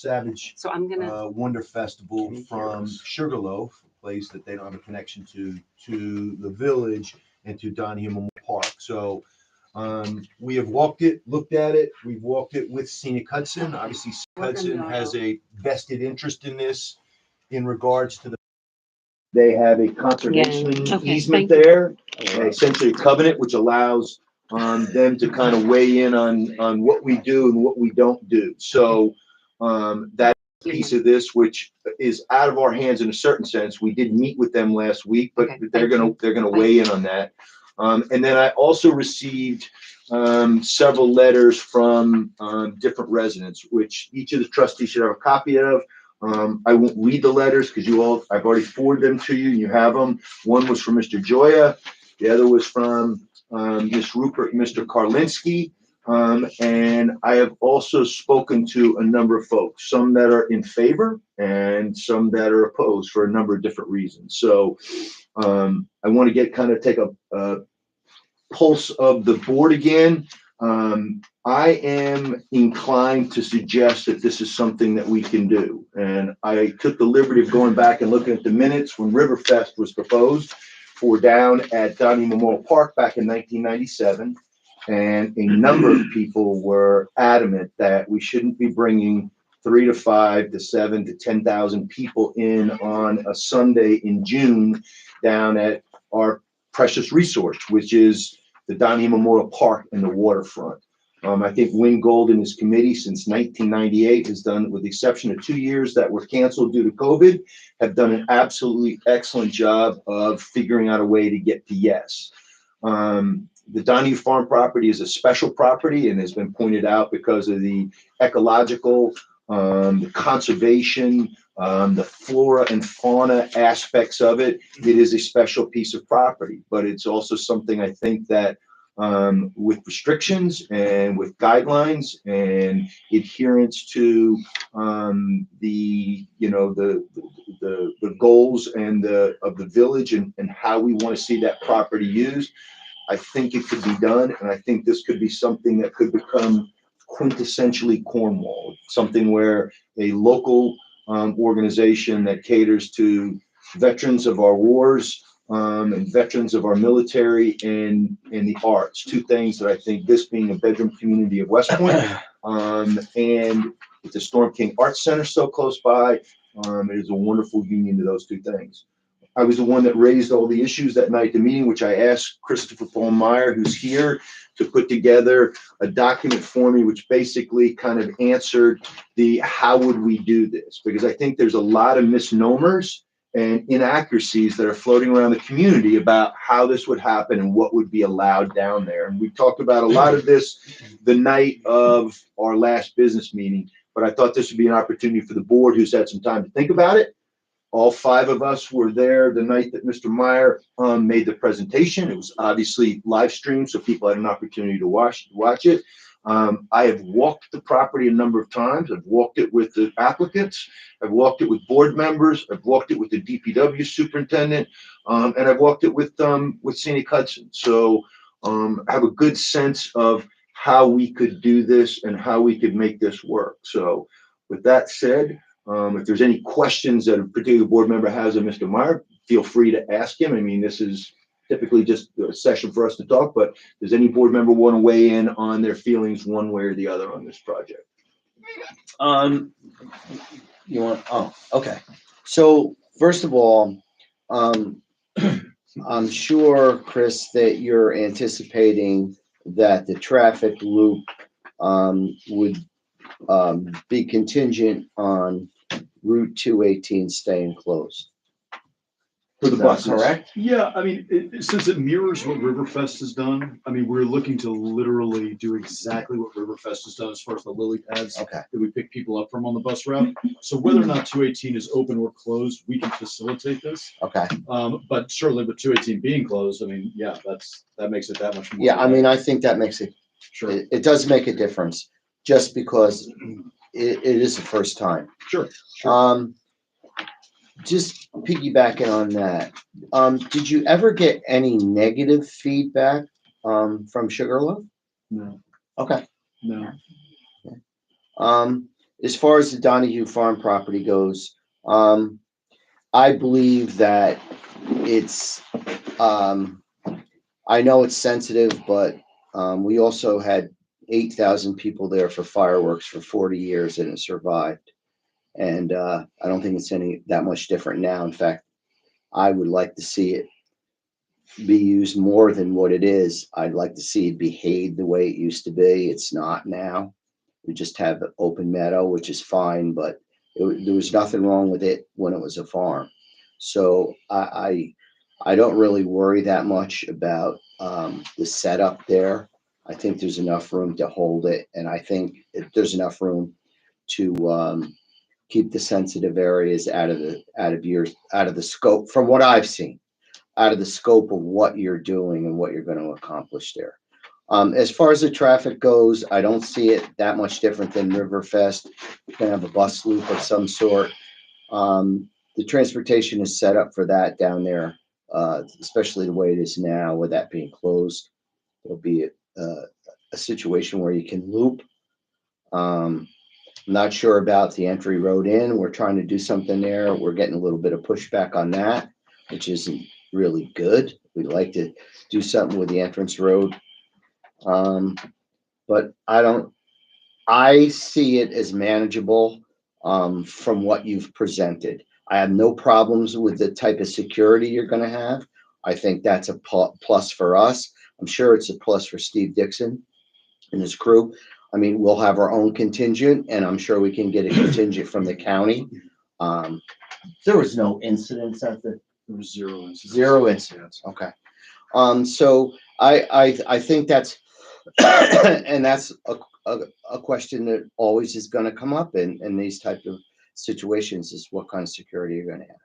Savage So I'm gonna, Wonder Festival from Sugarloaf, a place that they don't have a connection to the village and to Donahue Memorial Park. So we have walked it, looked at it. We've walked it with Scenic Hudson. Obviously, Scenic Hudson has a vested interest in this in regards to the. They have a conservation Okay, easement thank you. there, essentially a covenant, which allows them to kind of weigh in on what we do and what we don't do. So that piece of this, which is out of our hands in a certain sense, we did meet with them last week, but Okay, they're gonna weigh in on that. And then I also received several letters from different residents, which each of the trustees should have a copy of. I won't read the letters because I've already forwarded them to you. You have them. One was from Mr. Joya. The other was from Ms. Rupert, and Mr. Karlinski. And I have also spoken to a number of folks, some that are in favor and some that are opposed for a number of different reasons. So I want to take a pulse of the board again. I am inclined to suggest that this is something that we can do. And I took the liberty of going back and looking at the minutes when Riverfest was proposed for down at Donahue Memorial Park back in 1997. And a number of people were adamant that we shouldn't be bringing 3 to 5 to 7 to 10,000 people in on a Sunday in June down at our precious resource, which is the Donahue Memorial Park and the waterfront. I think Wynn Gold and his committee since 1998 has done, with the exception of 2 years that were canceled due to COVID, have done an absolutely excellent job of figuring out a way to get to yes. The Donahue Farm property is a special property and has been pointed out because of the ecological, the conservation, the flora and fauna aspects of it. It is a special piece of property, but it's also something I think that with restrictions and with guidelines and adherence to the goals and of the village and how we want to see that property used, I think it could be done, and I think this could be something that could become quintessentially Cornwall, something where a local organization that caters to veterans of our wars and veterans of our military and the arts, two things that I think, this being a bedroom community of West Point, and with the Storm King Arts Center so close by, it is a wonderful union to those two things. I was the one that raised all the issues that night at the meeting, which I asked Christopher Paul Meyer, who's here, to put together a document for me, which basically kind of answered the how would we do this? Because I think there's a lot of misnomers and inaccuracies that are floating around the community about how this would happen and what would be allowed down there. And we talked about a lot of this the night of our last business meeting, but I thought this would be an opportunity for the board, who's had some time to think about it. All 5 of us were there the night that Mr. Meyer made the presentation. It was obviously live streamed, so people had an opportunity to watch it. I have walked the property a number of times. I've walked it with the applicants. I've walked it with board members. I've walked it with the DPW superintendent, and I've walked it with Scenic Hudson. So I have a good sense of how we could do this and how we could make this work. So with that said, if there's any questions that a particular board member has of Mr. Meyer, feel free to ask him. I mean, this is typically just a session for us to talk, but does any board member want to weigh in on their feelings one way or the other on this project? You want, oh, okay. So first of all, I'm sure, Chris, that you're anticipating that the traffic loop would be contingent on Route 218 staying closed. For the buses, correct? Yeah, I mean, since it mirrors what Riverfest has done, I mean, we're looking to literally do exactly what Riverfest has done as far as the lily pads Okay. that we pick people up from on the bus route. So whether or not 218 is open or closed, we can facilitate this. Okay. But certainly with 218 being closed, I mean, yeah, that makes it that much more. Yeah, I mean, I think that makes it, Sure. it does make a difference, just because it is the first time. Sure. Just piggybacking on that, did you ever get any negative feedback from Sugarloaf? No. Okay. No. as far as the Donahue Farm property goes, I believe that it's, I know it's sensitive, but we also had 8,000 people there for fireworks for 40 years and it survived. And I don't think it's any that much different now. In fact, I would like to see it be used more than what it is. I'd like to see it behave the way it used to be. It's not now. We just have an open meadow, which is fine, but there was nothing wrong with it when it was a farm. So I don't really worry that much about the setup there. I think there's enough room to hold it, and I think there's enough room to keep the sensitive areas out of the scope from what I've seen, out of the scope of what you're doing and what you're going to accomplish there. As far as the traffic goes, I don't see it that much different than Riverfest. You're gonna have a bus loop of some sort. The transportation is set up for that down there, especially the way it is now with that being closed. There'll be a situation where you can loop. I'm not sure about the entry road in. We're trying to do something there. We're getting a little bit of pushback on that, which isn't really good. We'd like to do something with the entrance road. But I see it as manageable from what you've presented. I have no problems with the type of security you're going to have. I think that's a plus for us. I'm sure it's a plus for Steve Dixon and his crew. I mean, we'll have our own contingent, and I'm sure we can get a contingent from the county. There was no incidents at the There was zero incidents. zero incidents. Okay. So I think that's and that's a question that always is going to come up in these type of situations is what kind of security you're going to have.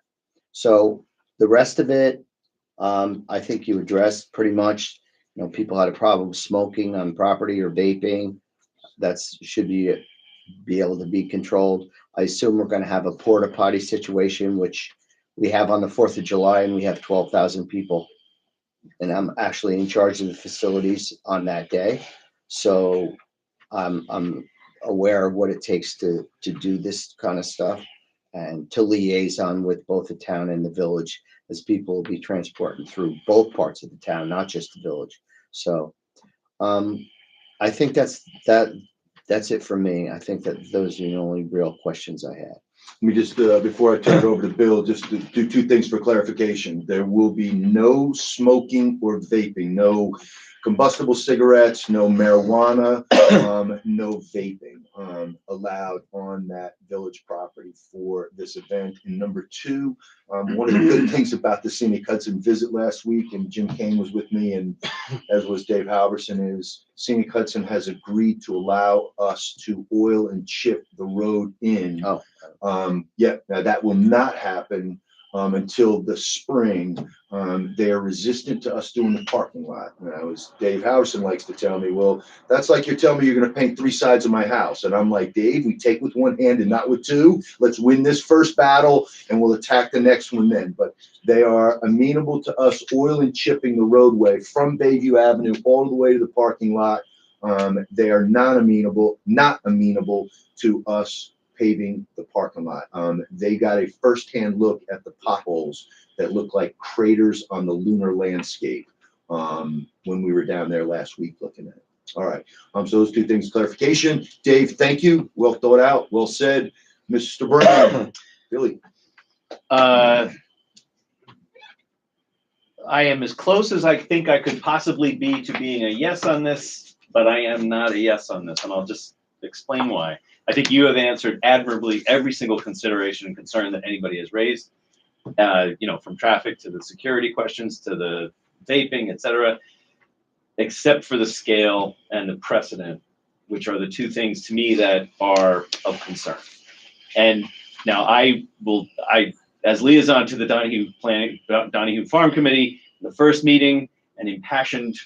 So the rest of it, I think you addressed pretty much. You know, people had a problem smoking on property or vaping. That's should be able to be controlled. I assume we're going to have a porta potty situation, which we have on the 4th of July, and we have 12,000 people. And I'm actually in charge of the facilities on that day. So I'm aware of what it takes to do this kind of stuff and to liaison with both the town and the village as people will be transporting through both parts of the town, not just the village. So I think that's it for me. I think that those are the only real questions I had. Let me just, before I turn it over to Bill, just to do two things for clarification. There will be no smoking or vaping, no combustible cigarettes, no marijuana, no vaping allowed on that village property for this event. And number two, one of the good things about the Scenic Hudson visit last week, and Jim Kane was with me, and as was Dave Halverson, is Scenic Hudson has agreed to allow us to oil and chip the road in. Yeah, now that will not happen until the spring. They are resistant to us doing the parking lot. Now, as Dave Howson likes to tell me, well, that's like you're telling me you're going to paint 3 sides of my house. And I'm like, Dave, we take with one hand and not with two. Let's win this first battle and we'll attack the next one then. But they are amenable to us oil and chipping the roadway from Bayview Avenue all the way to the parking lot. They are not amenable to us paving the parking lot. They got a firsthand look at the potholes that look like craters on the lunar landscape when we were down there last week looking at it. All right. So those two things, clarification. Dave, thank you. Well thought out. Well said. Mr. Brown, Billy. I am as close as I think I could possibly be to being a yes on this, but I am not a yes on this, and I'll just explain why. I think you have answered admirably every single consideration and concern that anybody has raised, from traffic to the security questions to the vaping, et cetera, except for the scale and the precedent, which are the two things to me that are of concern. And now I, as liaison to the Donahue Farm Committee, the first meeting, an impassioned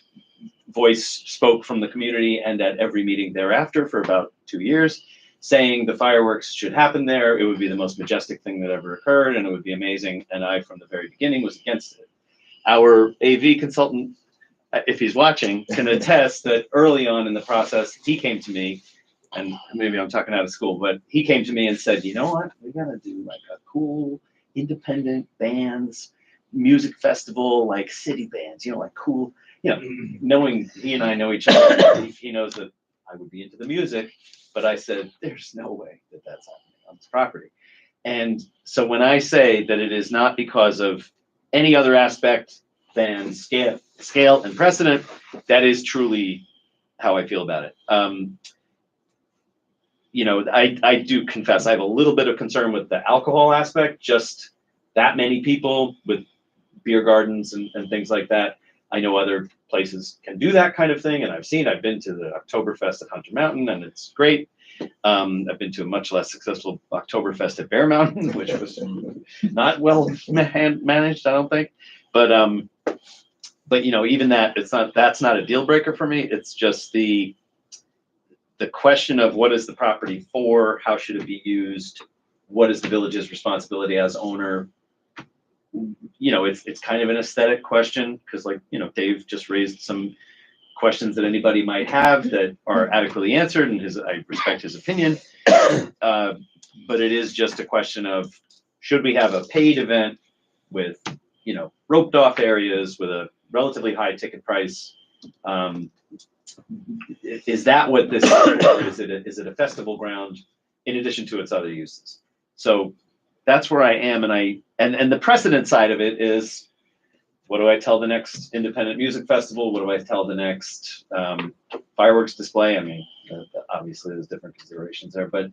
voice spoke from the community, and at every meeting thereafter for about 2 years, saying the fireworks should happen there. It would be the most majestic thing that ever occurred, and it would be amazing. And I, from the very beginning, was against it. Our AV consultant, if he's watching, can attest that early on in the process, he came to me and maybe I'm talking out of school, but he came to me and said, you know what, we gotta do like a cool independent bands music festival, like city bands, like cool, knowing he and I know each other, he knows that I would be into the music, but I said, there's no way that that's happening on this property. And so when I say that it is not because of any other aspect than scale and precedent, that is truly how I feel about it. I do confess I have a little bit of concern with the alcohol aspect, just that many people with beer gardens and things like that. I know other places can do that kind of thing, and I've been to the Oktoberfest at Hunter Mountain, and it's great. I've been to a much less successful Oktoberfest at Bear Mountain, which was not well managed, I don't think. But even that's not a deal breaker for me. It's just the question of what is the property for, how should it be used, what is the village's responsibility as owner. It's kind of an aesthetic question because, Dave just raised some questions that anybody might have that are adequately answered, and I respect his opinion. But it is just a question of, should we have a paid event with, roped off areas with a relatively high ticket price? Is that what this is, or is it a festival ground in addition to its other uses? So that's where I am, and the precedent side of it is, what do I tell the next independent music festival? What do I tell the next fireworks display? I mean, obviously there's different considerations there, but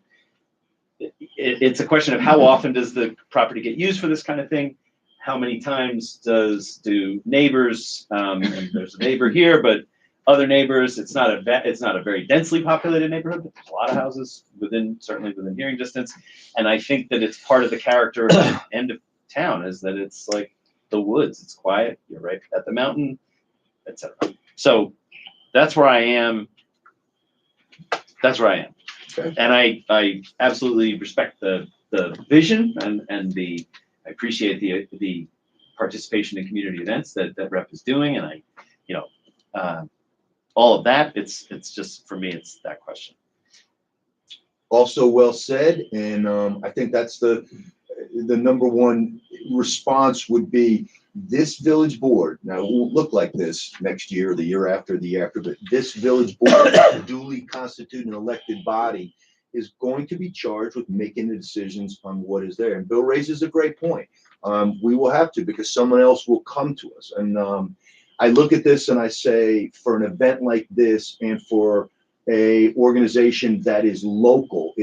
it's a question of how often does the property get used for this kind of thing? How many times do neighbors, and there's a neighbor here, but other neighbors, it's not a very densely populated neighborhood, but there's a lot of houses certainly within hearing distance. And I think that it's part of the character of the end of town is that it's like the woods, it's quiet, you're right at the mountain, etc. So that's where I am. Okay. And I absolutely respect the vision and I appreciate the participation in community events that Rep is doing, and all of that. It's just, for me, it's that question. Also well said, and I think that's the number one response would be, this village board, now it won't look like this next year, the year after, but this village board, duly constituted and elected body, is going to be charged with making the decisions on what is there. And Bill raises a great point. We will have to, because someone else will come to us. And I look at this and I say, for an event like this, and for a organization that is local,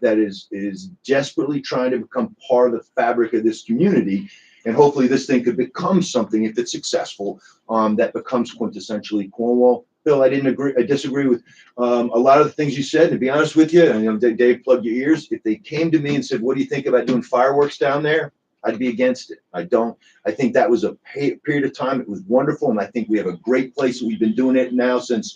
that is desperately trying to become part of the fabric of this community, and hopefully this thing could become something, if it's successful, that becomes quintessentially Cornwall. Bill, I disagree with a lot of the things you said. To be honest with you, and Dave, plug your ears. If they came to me and said, "What do you think about doing fireworks down there?" I'd be against it. I don't. I think that was a period of time. It was wonderful, and I think we have a great place. We've been doing it now since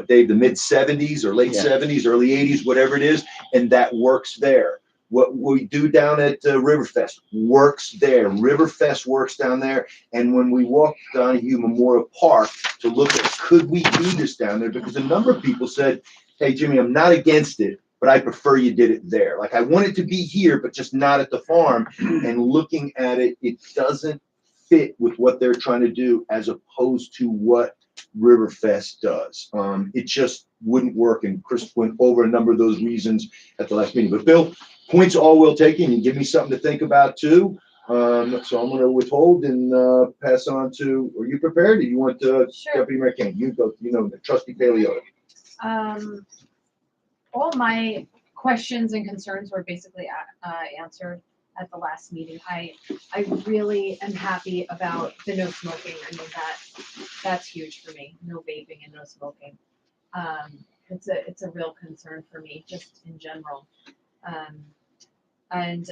Dave, the mid '70s or late '70s, early '80s, whatever it is, and that works there. What we do down at Riverfest works there. Riverfest works down there. And when we walked Donahue Memorial Park to look at, could we do this down there? Because a number of people said, "Hey, Jimmy, I'm not against it, but I prefer you did it there. Like, I want it to be here, but just not at the farm." And looking at it, it doesn't fit with what they're trying to do, as opposed to what Riverfest does. It just wouldn't work. And Chris went over a number of those reasons at the last meeting. But Bill, points all well taken. You give me something to think about too. So I'm going to withhold and pass on to. Are you prepared? Or you want Deputy Mayor King? You go. Trustee Paleo. All my questions and concerns were basically answered at the last meeting. I really am happy about the no smoking. I mean, that's huge for me. No vaping and no smoking. It's a real concern for me, just in general. And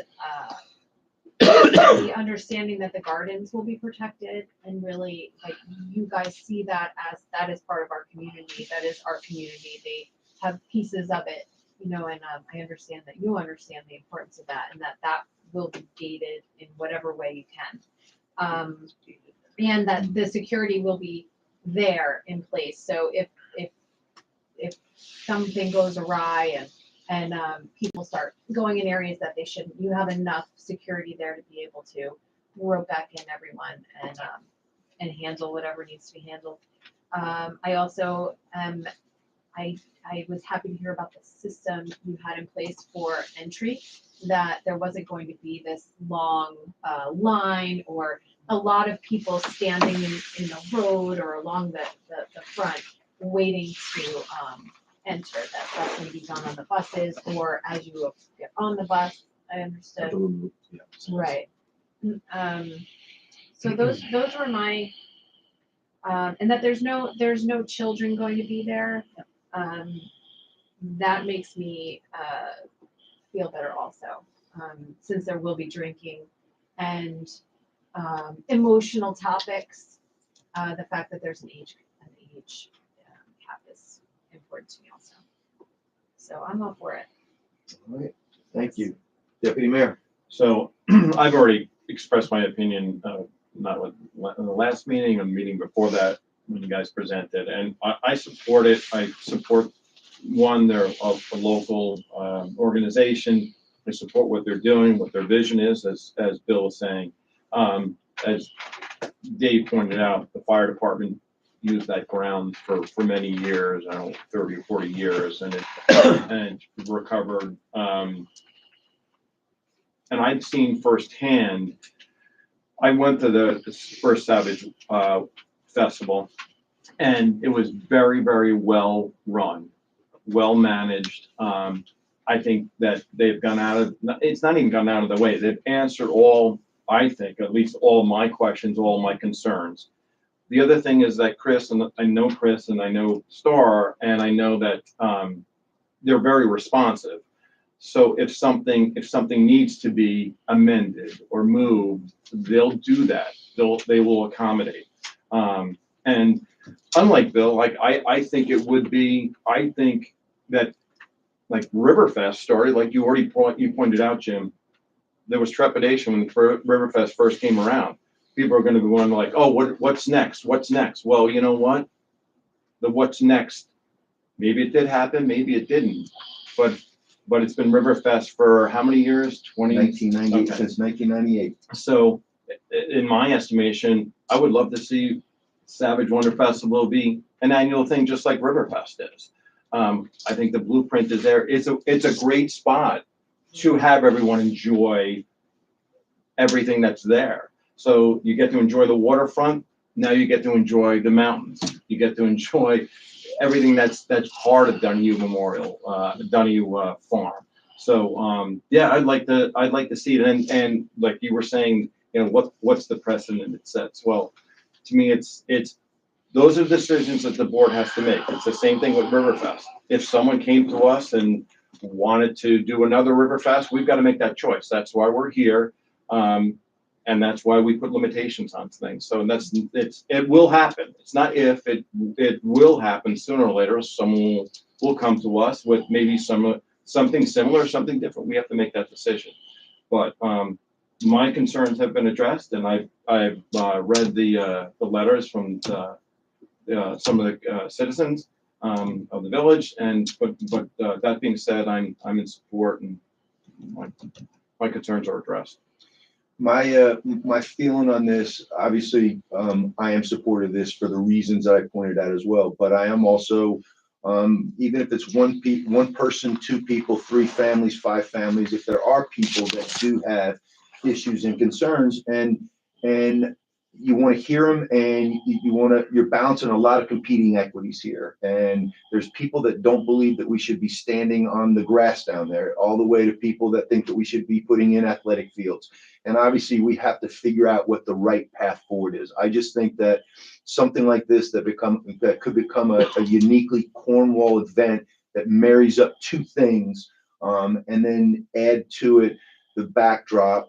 the understanding that the gardens will be protected, and really, like, you guys see that is part of our community. That is our community. They have pieces of it, and I understand that you understand the importance of that, and that will be gated in whatever way you can, and that the security will be there in place. So if if something goes awry and people start going in areas that they shouldn't, you have enough security there to be able to rope back in everyone and handle whatever needs to be handled. I also I was happy to hear about the system you had in place for entry, that there wasn't going to be this long line or a lot of people standing in the road or along the front waiting to enter. That's going to be done on the buses or as you get on the bus. I understood. Right. So those were my, and that there's no children going to be there. That makes me feel better also, since there will be drinking and emotional topics. The fact that there's an age cap is important to me also. So I'm all for it. All right, thank you. Deputy Mayor. So I've already expressed my opinion, not with, in the last meeting or the meeting before that, when you guys presented, and I support it. I support, one, they're a local organization. I support what they're doing, what their vision is, as Bill was saying. As Dave pointed out, the fire department used that ground for many years, I don't know, 30 or 40 years, and it recovered. And I've seen firsthand, I went to the first Savage Festival, and it was very, very well run, well managed. I think that they've gone out of, it's not even gone out of the way. They've answered all, I think, at least all my questions, all my concerns. The other thing is that Chris, and I know Chris and I know Star, and I know that they're very responsive. So if something needs to be amended or moved, they'll do that. They will accommodate. And unlike Bill, like I think it would be, I think that like Riverfest started, like you pointed out, Jim, there was trepidation when Riverfest first came around. People are going to be wondering like, oh, what's next? What's next? Well, you know what? The what's next, maybe it did happen, maybe it didn't. But it's been Riverfest for how many years? 1998, Okay. since 1998. So in my estimation, I would love to see Savage Wonder Festival be an annual thing, just like Riverfest is. I think the blueprint is there. It's a great spot to have everyone enjoy everything that's there. So you get to enjoy the waterfront. Now you get to enjoy the mountains. You get to enjoy everything that's part of Donahue Memorial, Donahue Farm. So yeah, I'd like to see it. And like you were saying, you know, what's the precedent it sets? Well, to me, it's those are decisions that the board has to make. It's the same thing with Riverfest. If someone came to us and wanted to do another Riverfest, we've got to make that choice. That's why we're here. And that's why we put limitations on things. So it will happen. It's not if, it will happen sooner or later. Someone will come to us with maybe something similar, something different. We have to make that decision. But my concerns have been addressed, and I've read the letters from some of the citizens of the village. And but that being said, I'm in support, and my concerns are addressed. My feeling on this, obviously, I am supportive of this for the reasons I pointed out as well. But I am also, even if it's one person, two people, three families, five families, if there are people that do have issues and concerns, and you want to hear them, and you're balancing a lot of competing equities here. And there's people that don't believe that we should be standing on the grass down there, all the way to people that think that we should be putting in athletic fields. And obviously we have to figure out what the right path forward is. I just think that something like this that could become a uniquely Cornwall event that marries up two things, and then add to it the backdrop,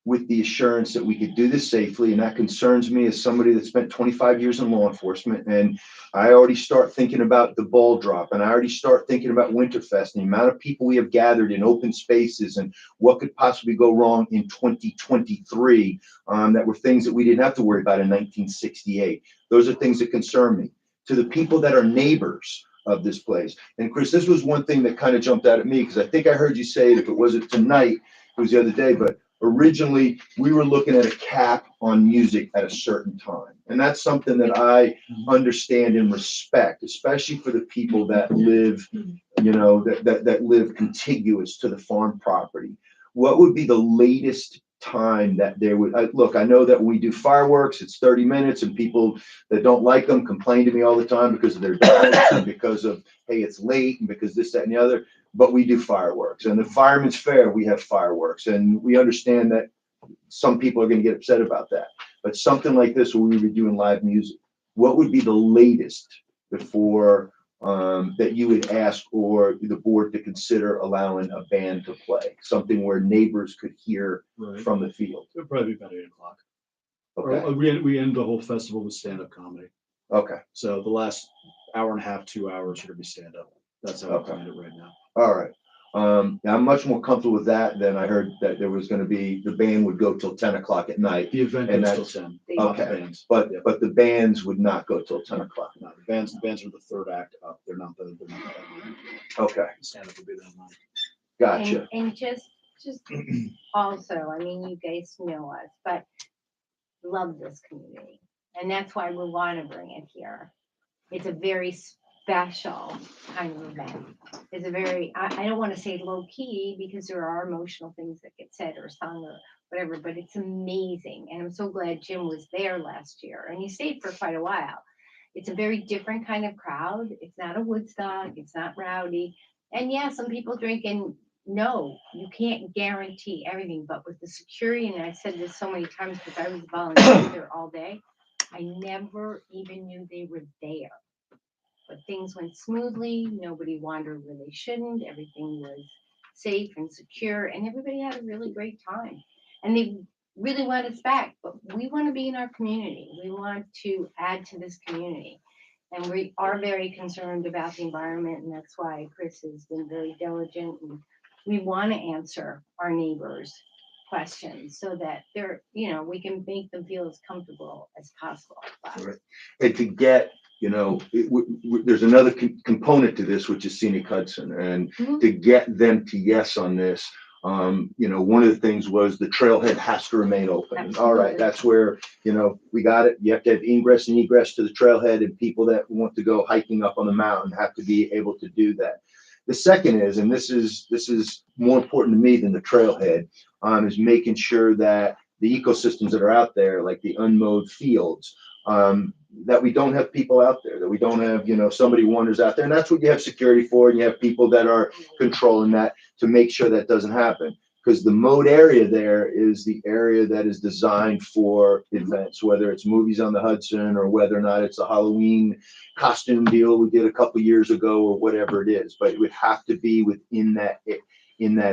with the assurance that we could do this safely. And that concerns me as somebody that spent 25 years in law enforcement. And I already start thinking about the ball drop, and I already start thinking about Winterfest and the amount of people we have gathered in open spaces and what could possibly go wrong in 2023, that were things that we didn't have to worry about in 1968. Those are things that concern me. To the people that are neighbors, of this place. And Chris, this was one thing that kind of jumped out at me, because I think I heard you say it, if it wasn't tonight, it was the other day, but originally we were looking at a cap on music at a certain time. And that's something that I understand and respect, especially for the people that live, that live contiguous to the farm property. What would be the latest time that there would, look, I know that when we do fireworks, it's 30 minutes, and people that don't like them complain to me all the time because of their dogs and because of, hey, it's late, and because this, that, and the other. But we do fireworks, and the Fireman's Fair, we have fireworks, and we understand that some people are going to get upset about that. But something like this, where we were doing live music, what would be the latest before that you would ask or the board to consider allowing a band to play? Something where neighbors could hear from the field. It'll probably be about 8 o'clock. Okay. Or we end the whole festival with stand-up comedy. Okay. So the last hour and a half, 2 hours are gonna be stand-up. That's how I Okay. planned it right now. All right. I'm much more comfortable with that than I heard that there was going to be, the band would go till 10 o'clock at night. The event And goes till 10. They- not the Okay. bands. But Yeah. the bands would not go till 10 o'clock. No, the bands are the third act up. They're not the Okay. stand-up would be that night. Gotcha. And just also, I mean, you guys know us, but love this community. And that's why we want to bring it here. It's a very special kind of event. It's a very, I don't want to say low key, because there are emotional things that get said or sung or whatever, but it's amazing. And I'm so glad Jim was there last year, and he stayed for quite a while. It's a very different kind of crowd. It's not a Woodstock. It's not rowdy. And yeah, some people drink, and no, you can't guarantee everything. But with the security, and I've said this so many times because I was volunteering there all day, I never even knew they were there. But things went smoothly. Nobody wandered where they shouldn't. Everything was safe and secure, and everybody had a really great time. And they really want us back, but we want to be in our community. We want to add to this community. And we are very concerned about the environment, and that's why Chris has been very diligent. And we want to answer our neighbors' questions so that they're, we can make them feel as comfortable as possible. Right. And to get, there's another component to this, which is Scenic Hudson, and Mhm. to get them to yes on this. One of the things was the trailhead has to remain open. And all right, Absolutely. that's where, we got it. You have to have ingress and egress to the trailhead, and people that want to go hiking up on the mountain have to be able to do that. The second is, and this is more important to me than the trailhead, is making sure that the ecosystems that are out there, like the unmowed fields, that we don't have people out there, that we don't have, somebody wanders out there. And that's what you have security for. And you have people that are controlling that to make sure that doesn't happen. Because the mowed area there is the area that is designed for events, whether it's movies on the Hudson or whether or not it's a Halloween costume deal we did a couple years ago or whatever it is. But it would have to be within that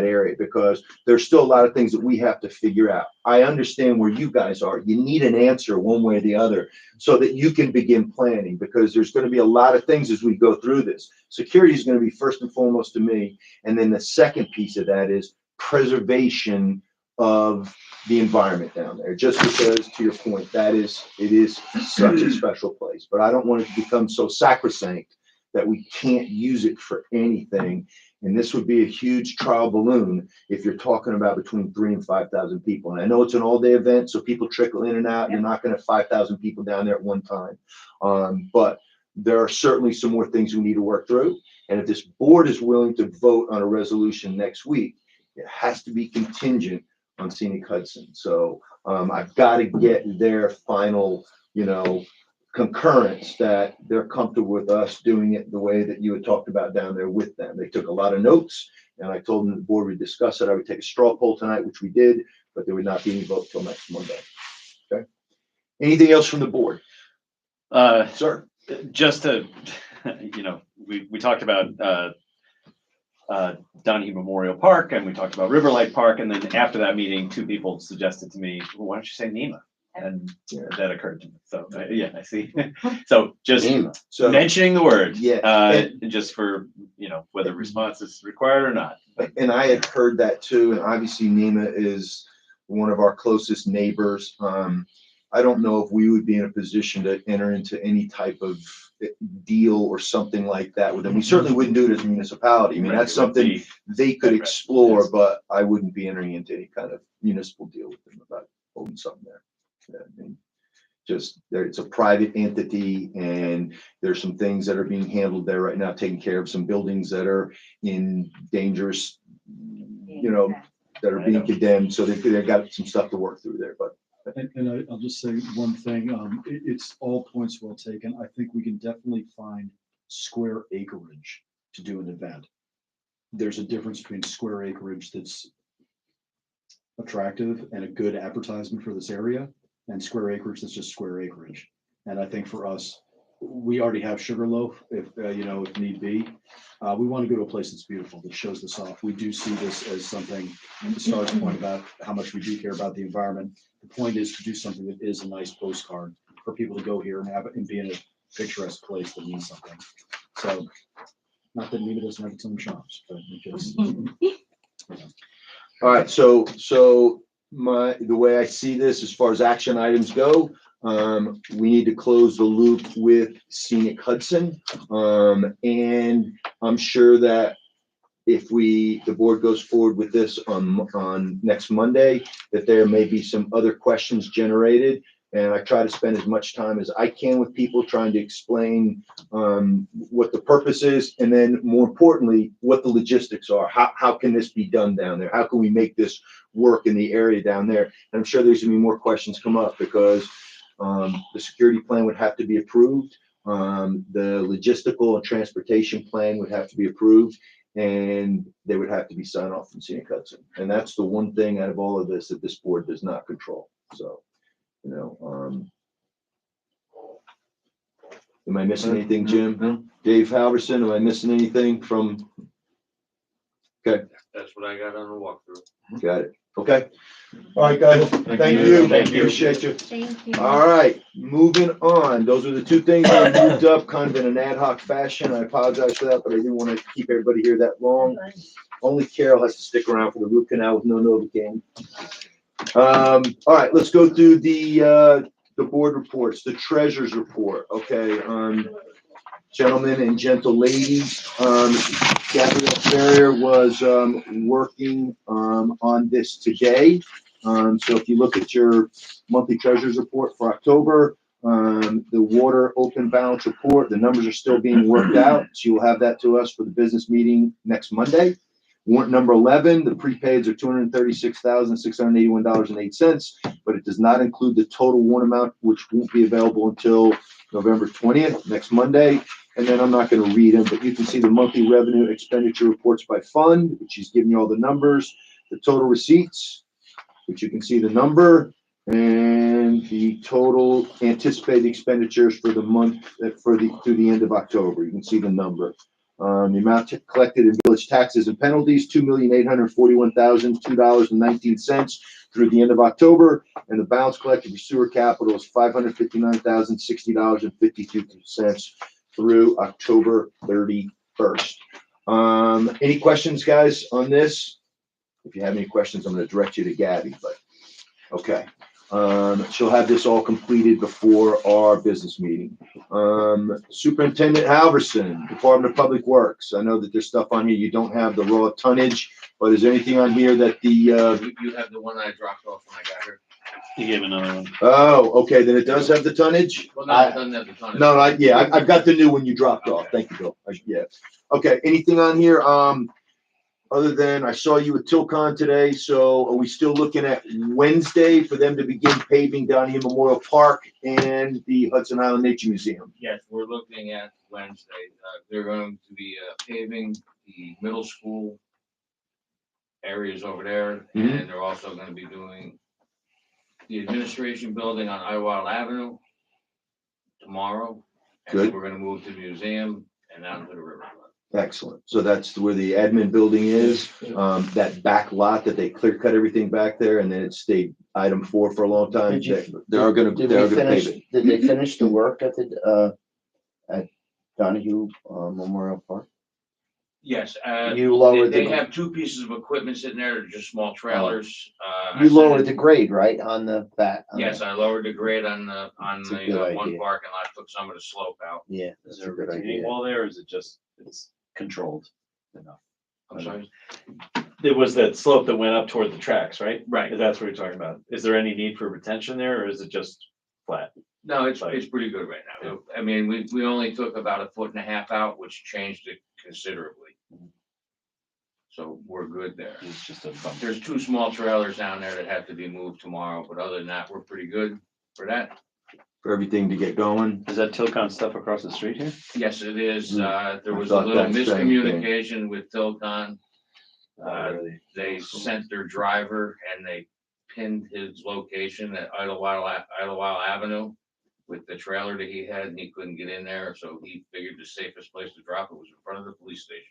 area, because there's still a lot of things that we have to figure out. I understand where you guys are. You need an answer one way or the other so that you can begin planning, because there's going to be a lot of things as we go through this. Security is going to be first and foremost to me. And then the second piece of that is preservation of the environment down there, just because, to your point, it is such a special place. But I don't want it to become so sacrosanct that we can't use it for anything. And this would be a huge trial balloon if you're talking about between 3,000 and 5,000 people. And I know it's an all-day event, so people trickle in and out. You're not going to have 5,000 people down there at one time. But there are certainly some more things we need to work through. And if this board is willing to vote on a resolution next week, it has to be contingent on Scenic Hudson. So I've got to get their final, concurrence that they're comfortable with us doing it the way that you had talked about down there with them. They took a lot of notes, and I told them the board would discuss it. I would take a straw poll tonight, which we did, but there would not be any vote till next Monday. Okay. Anything else from the board? Sir? Just to, we talked about Donahue Memorial Park, and we talked about Riverlight Park, and then after that meeting, two people suggested to me, well, why don't you say NEMA? And that occurred to me. So yeah, I see. So just So mentioning the word, yeah, just for whether response is required or not. and I had heard that too. And obviously, NEMA is one of our closest neighbors. I don't know if we would be in a position to enter into any type of deal or something like that with them. We certainly wouldn't do it as a municipality. I mean, that's something they could Right. explore, Yes. but I wouldn't be entering into any kind of municipal deal with them about holding something there. Yeah, I mean, just there, it's a private entity, and there's some things that are being handled there right now, taking care of some buildings that are in dangerous, that are being condemned. So they've got some stuff to work through there, but. And I'll just say one thing, it's all points well taken. I think we can definitely find square acreage to do an event. There's a difference between square acreage that's attractive and a good advertisement for this area, and square acreage that's just square acreage. And I think for us, we already have Sugarloaf, if need be. We want to go to a place that's beautiful, that shows this off. We do see this as something, and the Star's point about how much we do care about the environment. The point is to do something that is a nice postcard for people to go here and have it and be in a picturesque place that means something. So, not that Nina doesn't have its own charms, but because, All right, so the way I see this, as far as action items go, we need to close the loop with Scenic Hudson. And I'm sure that if the board goes forward with this on next Monday, that there may be some other questions generated. And I try to spend as much time as I can with people trying to explain what the purpose is, and then more importantly, what the logistics are. How can this be done down there? How can we make this work in the area down there? And I'm sure there's gonna be more questions come up, because the security plan would have to be approved. The logistical and transportation plan would have to be approved, and they would have to be signed off from Scenic Hudson. And that's the one thing out of all of this that this board does not control. So, am I missing anything, Jim? No. Dave Halverson, am I missing anything from? Okay, That's what I got on the walkthrough. got it. Okay. All right, guys. Thank you. Thank you. Appreciate you. Thank you. All right, moving on. Those are the two things that I moved up kind of in an ad hoc fashion. I apologize for that, but I didn't want to keep everybody here that long. Only Carol has to stick around for the root canal with no Novocaine. All right, let's go through the board reports, the treasurer's report. Okay, gentlemen and gentle ladies, Gabrielle Ferrier was working on this today. So if you look at your monthly treasurer's report for October, the water open balance report, the numbers are still being worked out. So you'll have that to us for the business meeting next Monday. Warrant number 11, the prepaids are $236,681.08, but it does not include the total warrant amount, which won't be available until November 20th, next Monday. And then I'm not going to read them, but you can see the monthly revenue expenditure reports by fund, which is giving you all the numbers, the total receipts, which you can see the number, and the total anticipated expenditures for the month through the end of October. You can see the number. The amount collected in village taxes and penalties, $2,841,002.19 through the end of October, and the balance collected for sewer capital is $559,060.52 through October 31st. Any questions, guys, on this? If you have any questions, I'm going to direct you to Gabby, but okay. She'll have this all completed before our business meeting. Superintendent Halverson, Department of Public Works. I know that there's stuff on here. You don't have the raw tonnage, but is there anything on here that You have the one I dropped off when I got here. He gave another one. Oh, okay, then it does have the tonnage? Well, no, it doesn't have the tonnage. No, I've got the new one you dropped off. Thank you, Bill. Yeah. Okay, anything on here? Other than I saw you at Tilcon today, so are we still looking at Wednesday for them to begin paving down here Memorial Park and the Hudson Island Nature Museum? Yes, we're looking at Wednesday. They're going to be paving the middle school areas over there, and they're also going to be doing the administration building on Iwild Avenue tomorrow. And Good. then we're going to move to the museum and down to the river. Excellent. So that's where the admin building is, that back lot that they clear cut everything back there, and then it stayed item 4 for a long time. They're gonna pave it. Did they finish the work at Donahue Memorial Park? Yes, You lowered they the, have two pieces of equipment sitting there, they're just small trailers. I you said lowered it- the grade, right, on the back? on Yes, the- I lowered the grade on That's a the good one idea. parking lot, took some of the slope out. Yeah, Is that's there a a good retaining idea. wall there, or is it just, it's controlled enough? I'm sorry. There was that slope that went up toward the tracks, right? Right. That's what you're talking about. Is there any need for retention there, or is it just flat? No, it's pretty good right now. I mean, we only took about 1.5 feet out, which changed it considerably. So we're good there. It's just a bump. There's two small trailers down there that have to be moved tomorrow, but other than that, we're pretty good for that. For everything to get going. Is that Tilcon stuff across the street here? Yes, it is. There I was a thought little that same thing. miscommunication with Tilcon. Really? They sent their driver and they pinned his location at Idlewild Avenue with the trailer that he had, and he couldn't get in there, so he figured the safest place to drop it was in front of the police station.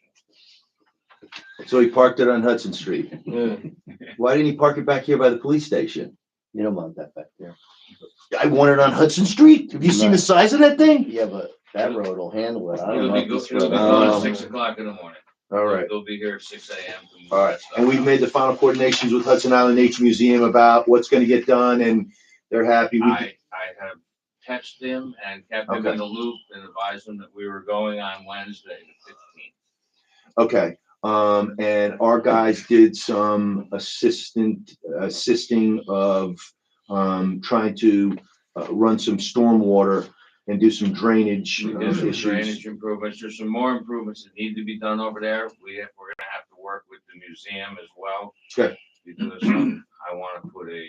So he parked it on Hudson Street. Yeah. Why didn't he park it back here by the police station? You don't want that back there. I want it on Hudson Street. Have you seen the size of that thing? Yeah, but that road will handle it. I don't It'll know be if this it'll be road. gone Oh. at 6 o'clock in the morning. All right. They'll be here at 6 a.m. to move All right, that stuff and we've out. made the final coordinations with Hudson Island Nature Museum about what's gonna get done, and they're happy. I have texted him and kept him Okay. in the loop and advised him that we were going on Wednesday, the 15th. Okay, and our guys did some assisting of, trying to, run some stormwater and do some drainage We did some issues. drainage improvements. There's some more improvements that need to be done over there. We're gonna have to work with the museum as well. Okay. Because I wanna put a,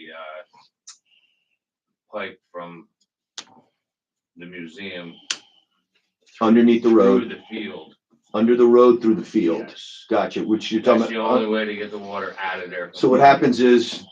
pipe from the museum Underneath the through road, the field. under the road through the field. Yes. Gotcha, which you're talking That's the only about. way to get the water out of there. So what happens is,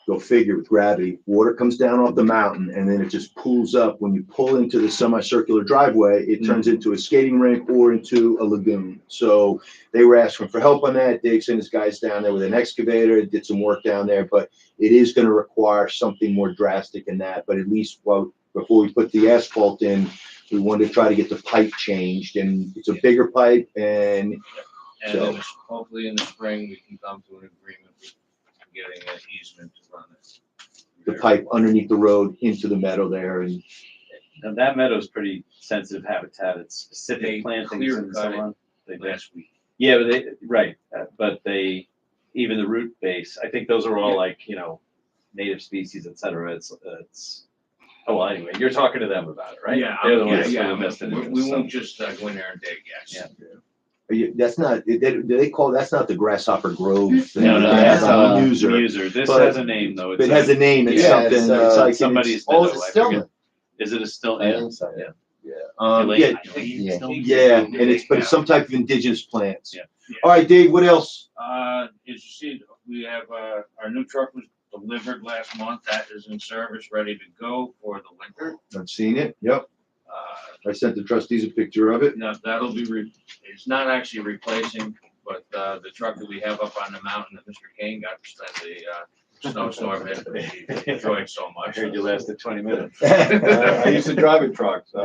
go figure with gravity, water comes down off the mountain and then it just pools up. When you pull into the semicircular driveway, it turns into a skating rink or into a lagoon. So they were asking for help on that. Dave sent his guys down there with an excavator, did some work down there, but it is gonna require something more drastic than that. But at least, well, before we put the asphalt in, we wanted to try to get the pipe changed, and it's a bigger pipe, and And then hopefully in the spring, we can come to an agreement with getting an easement to run it. the pipe underneath the road into the meadow there, and Now, that meadow's pretty sensitive habitat. It's They specific plantings clear and cut so it on. They did. Last week. Yeah, but they, right, but they, even the root base, I think those are all Yeah. like, native species, et cetera. It's, oh, well, anyway, you're talking to them about it, right? Yeah, They're the yeah, ones yeah. with the vested We interest, so- won't just go in there and dig, yes. Yeah. that's not, they call, that's not the Grasshopper Grove thing. No, no, that's, a user. Muser. This But has a name though. It has a name, it's Yeah, something, it's, it's like. somebody's Oh, meadow, it's I still. forget. Is it a still? I Yeah. think so. Yeah. Yeah, Elaine, yeah, Eileen yeah. still? yeah, and but it's some type of indigenous plants. Yeah. All right, Dave, what else? As you see, we have, our new truck was delivered last month. That is in service, ready to go for the winter. I've seen it, yep. I sent the trustees a picture of it. Now, that'll be, it's not actually replacing, but, the truck that we have up on the mountain that Mr. Kane got to spend the snowstorm in, he enjoyed so I much. heard you lasted 20 minutes. I used to drive a truck, so.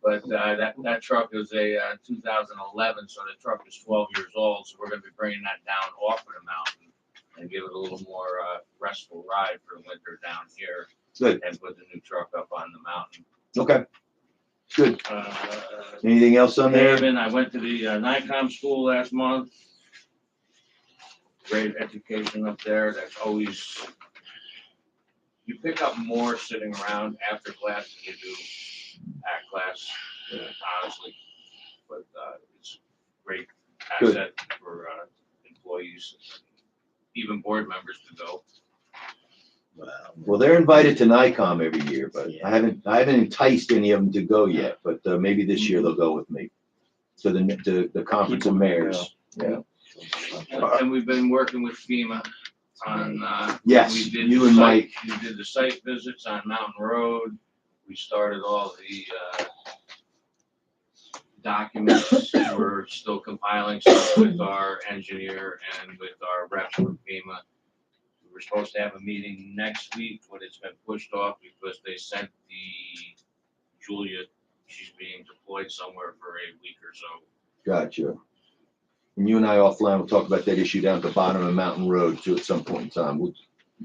But that truck is a 2011, so the truck is 12 years old, so we're gonna be bringing that down off of the mountain and give it a little more restful ride for winter down here. Good. And put the new truck up on the mountain. Okay, good. Anything else on there? Haven, I went to the NICOM school last month. Great education up there, that's always, you pick up more sitting around after class than you do at class, honestly. But it's a great Good. asset for employees, even board members to go. Well, they're invited to NICOM every year, but I haven't enticed any of them to go yet, but maybe this year they'll go with me. To the conference of mayors. Yeah. And we've been working with FEMA on, Yes, we did you the and site- Mike. We did the site visits on Mountain Road. We started all the documents. We're still compiling stuff with our engineer and with our reps from FEMA. We were supposed to have a meeting next week, but it's been pushed off because they sent Julia, she's being deployed somewhere for a week or so. Gotcha. And you and I offline will talk about that issue down at the bottom of Mountain Road too at some point in time,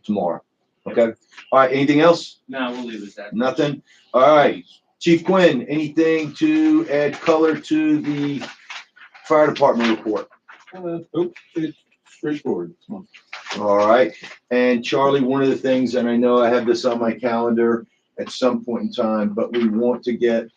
tomorrow. Okay? All right, anything else? No, we'll leave it at that. Nothing? All right. Chief Quinn, anything to add color to the fire department report? Nope, it's straightforward. All right. And Charlie, one of the things, and I know I have this on my calendar at some point in time, but we want to get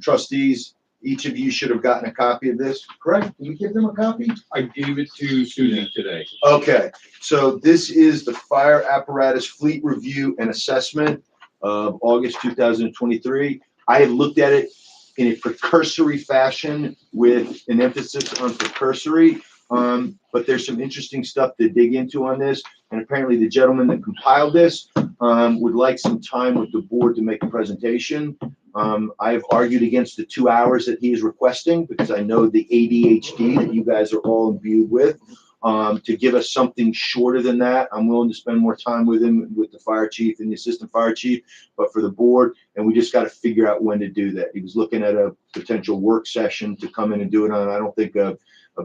trustees. Each of you should have gotten a copy of this, correct? Did we give them a copy? I gave it to Susie today. Okay, so this is the fire apparatus fleet review and assessment of August 2023. I have looked at it in a precursory fashion with an emphasis on precursory. But there's some interesting stuff to dig into on this. And apparently the gentleman that compiled this would like some time with the board to make a presentation. I have argued against the 2 hours that he is requesting because I know the ADHD that you guys are all imbued with. To give us something shorter than that, I'm willing to spend more time with him, with the fire chief and the assistant fire chief, but for the board, and we just got to figure out when to do that. He was looking at a potential work session to come in and do it on. I don't think a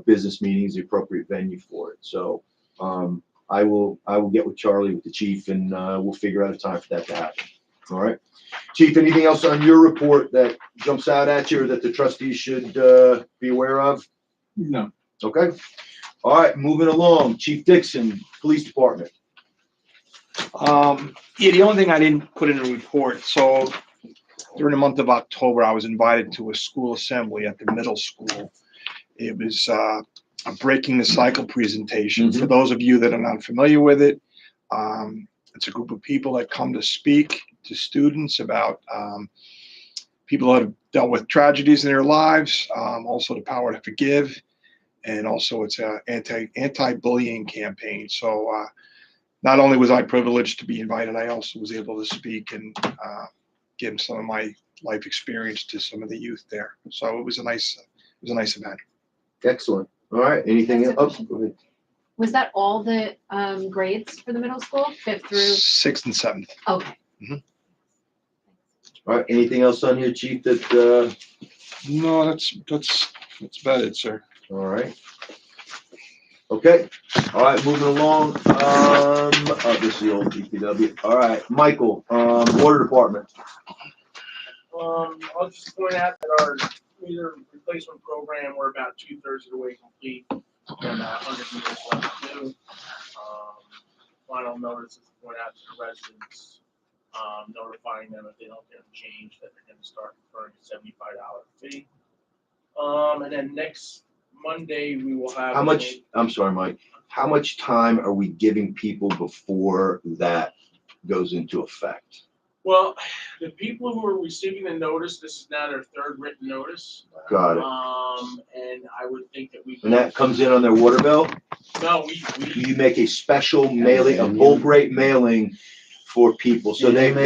business meeting is the appropriate venue for it. So I will get with Charlie, with the chief, and we'll figure out a time for that to happen. All right. Chief, anything else on your report that jumps out at you or that the trustees should be aware of? No. Okay. All right, moving along. Chief Dixon, Police Department. Yeah, the only thing I didn't put in the report, so during the month of October, I was invited to a school assembly at the middle school. It was a Breaking the Cycle presentation. For those of you that are not familiar with it, it's a group of people that come to speak to students about people that have dealt with tragedies in their lives, also the power to forgive, and also it's a anti-bullying campaign. So not only was I privileged to be invited, I also was able to speak and give some of my life experience to some of the youth there. So it was a nice event. Excellent. All right, anything That's a else? question. Go ahead. Was that all the grades for the middle school, 5th through? 6th and 7th. Okay. All right, anything else on here, Chief, that, No, that's about it, sir. all right. Okay, all right, moving along. Oh, this is the old DPW. All right, Michael, Water Department. I'll just point out that our meter replacement program, we're about 2/3 of the way complete, and 100 meters left to do. Final notice is to point out to the residents, notifying them if they don't get them changed, that they're gonna start incurring a $75 fee. And then next Monday, we will have. How much, I'm sorry, Mike, how much time are we giving people before that goes into effect? Well, the people who are receiving the notice, this is now their 3rd written notice. Got it. And I would think that we. And that comes in on their water bill? No, Do you make a special mailing, a bulk rate mailing for people? So they've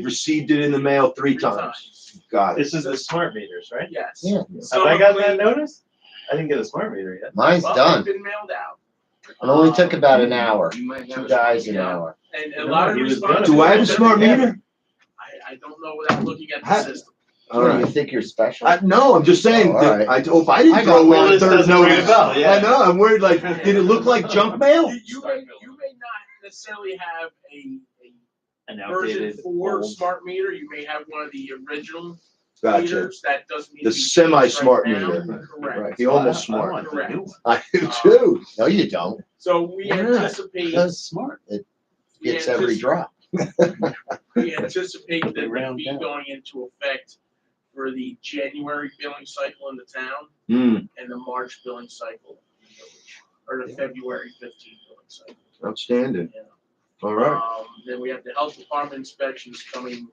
received it in the mail 3 times. Got it. This is the smart meters, right? Yes. Yeah. Have I got that notice? I didn't get a smart meter yet. Mine's Well, done. they've been mailed out. It only took about an hour. You might have 2 a- guys an Yeah. hour. And a No, lot of he the was gonna responses. Do I have a smart meter? I don't know without looking at the How- system. All What, do right. you think you're special? No, I'm just saying, Oh, all right. if I didn't I throw got away one. the This 3rd doesn't ring a notice. bell, yeah. I know, I'm worried, like, did it look like junk mail? You may not necessarily have a An version outdated 4 old. smart meter. You may have one of the original Gotcha. meters that doesn't need The to be changed semi-smart right now. meter. Correct. Right, the almost I smart. want the new one. I do too. No, you don't. So we Why not? anticipate, That's smart. It we gets every drop. anticipate that They the round fee down. going into effect for the January billing cycle in the town Hmm, and the March billing cycle in the village, or the February 15th billing cycle. outstanding. Yeah. All right. Then we have the health department inspections coming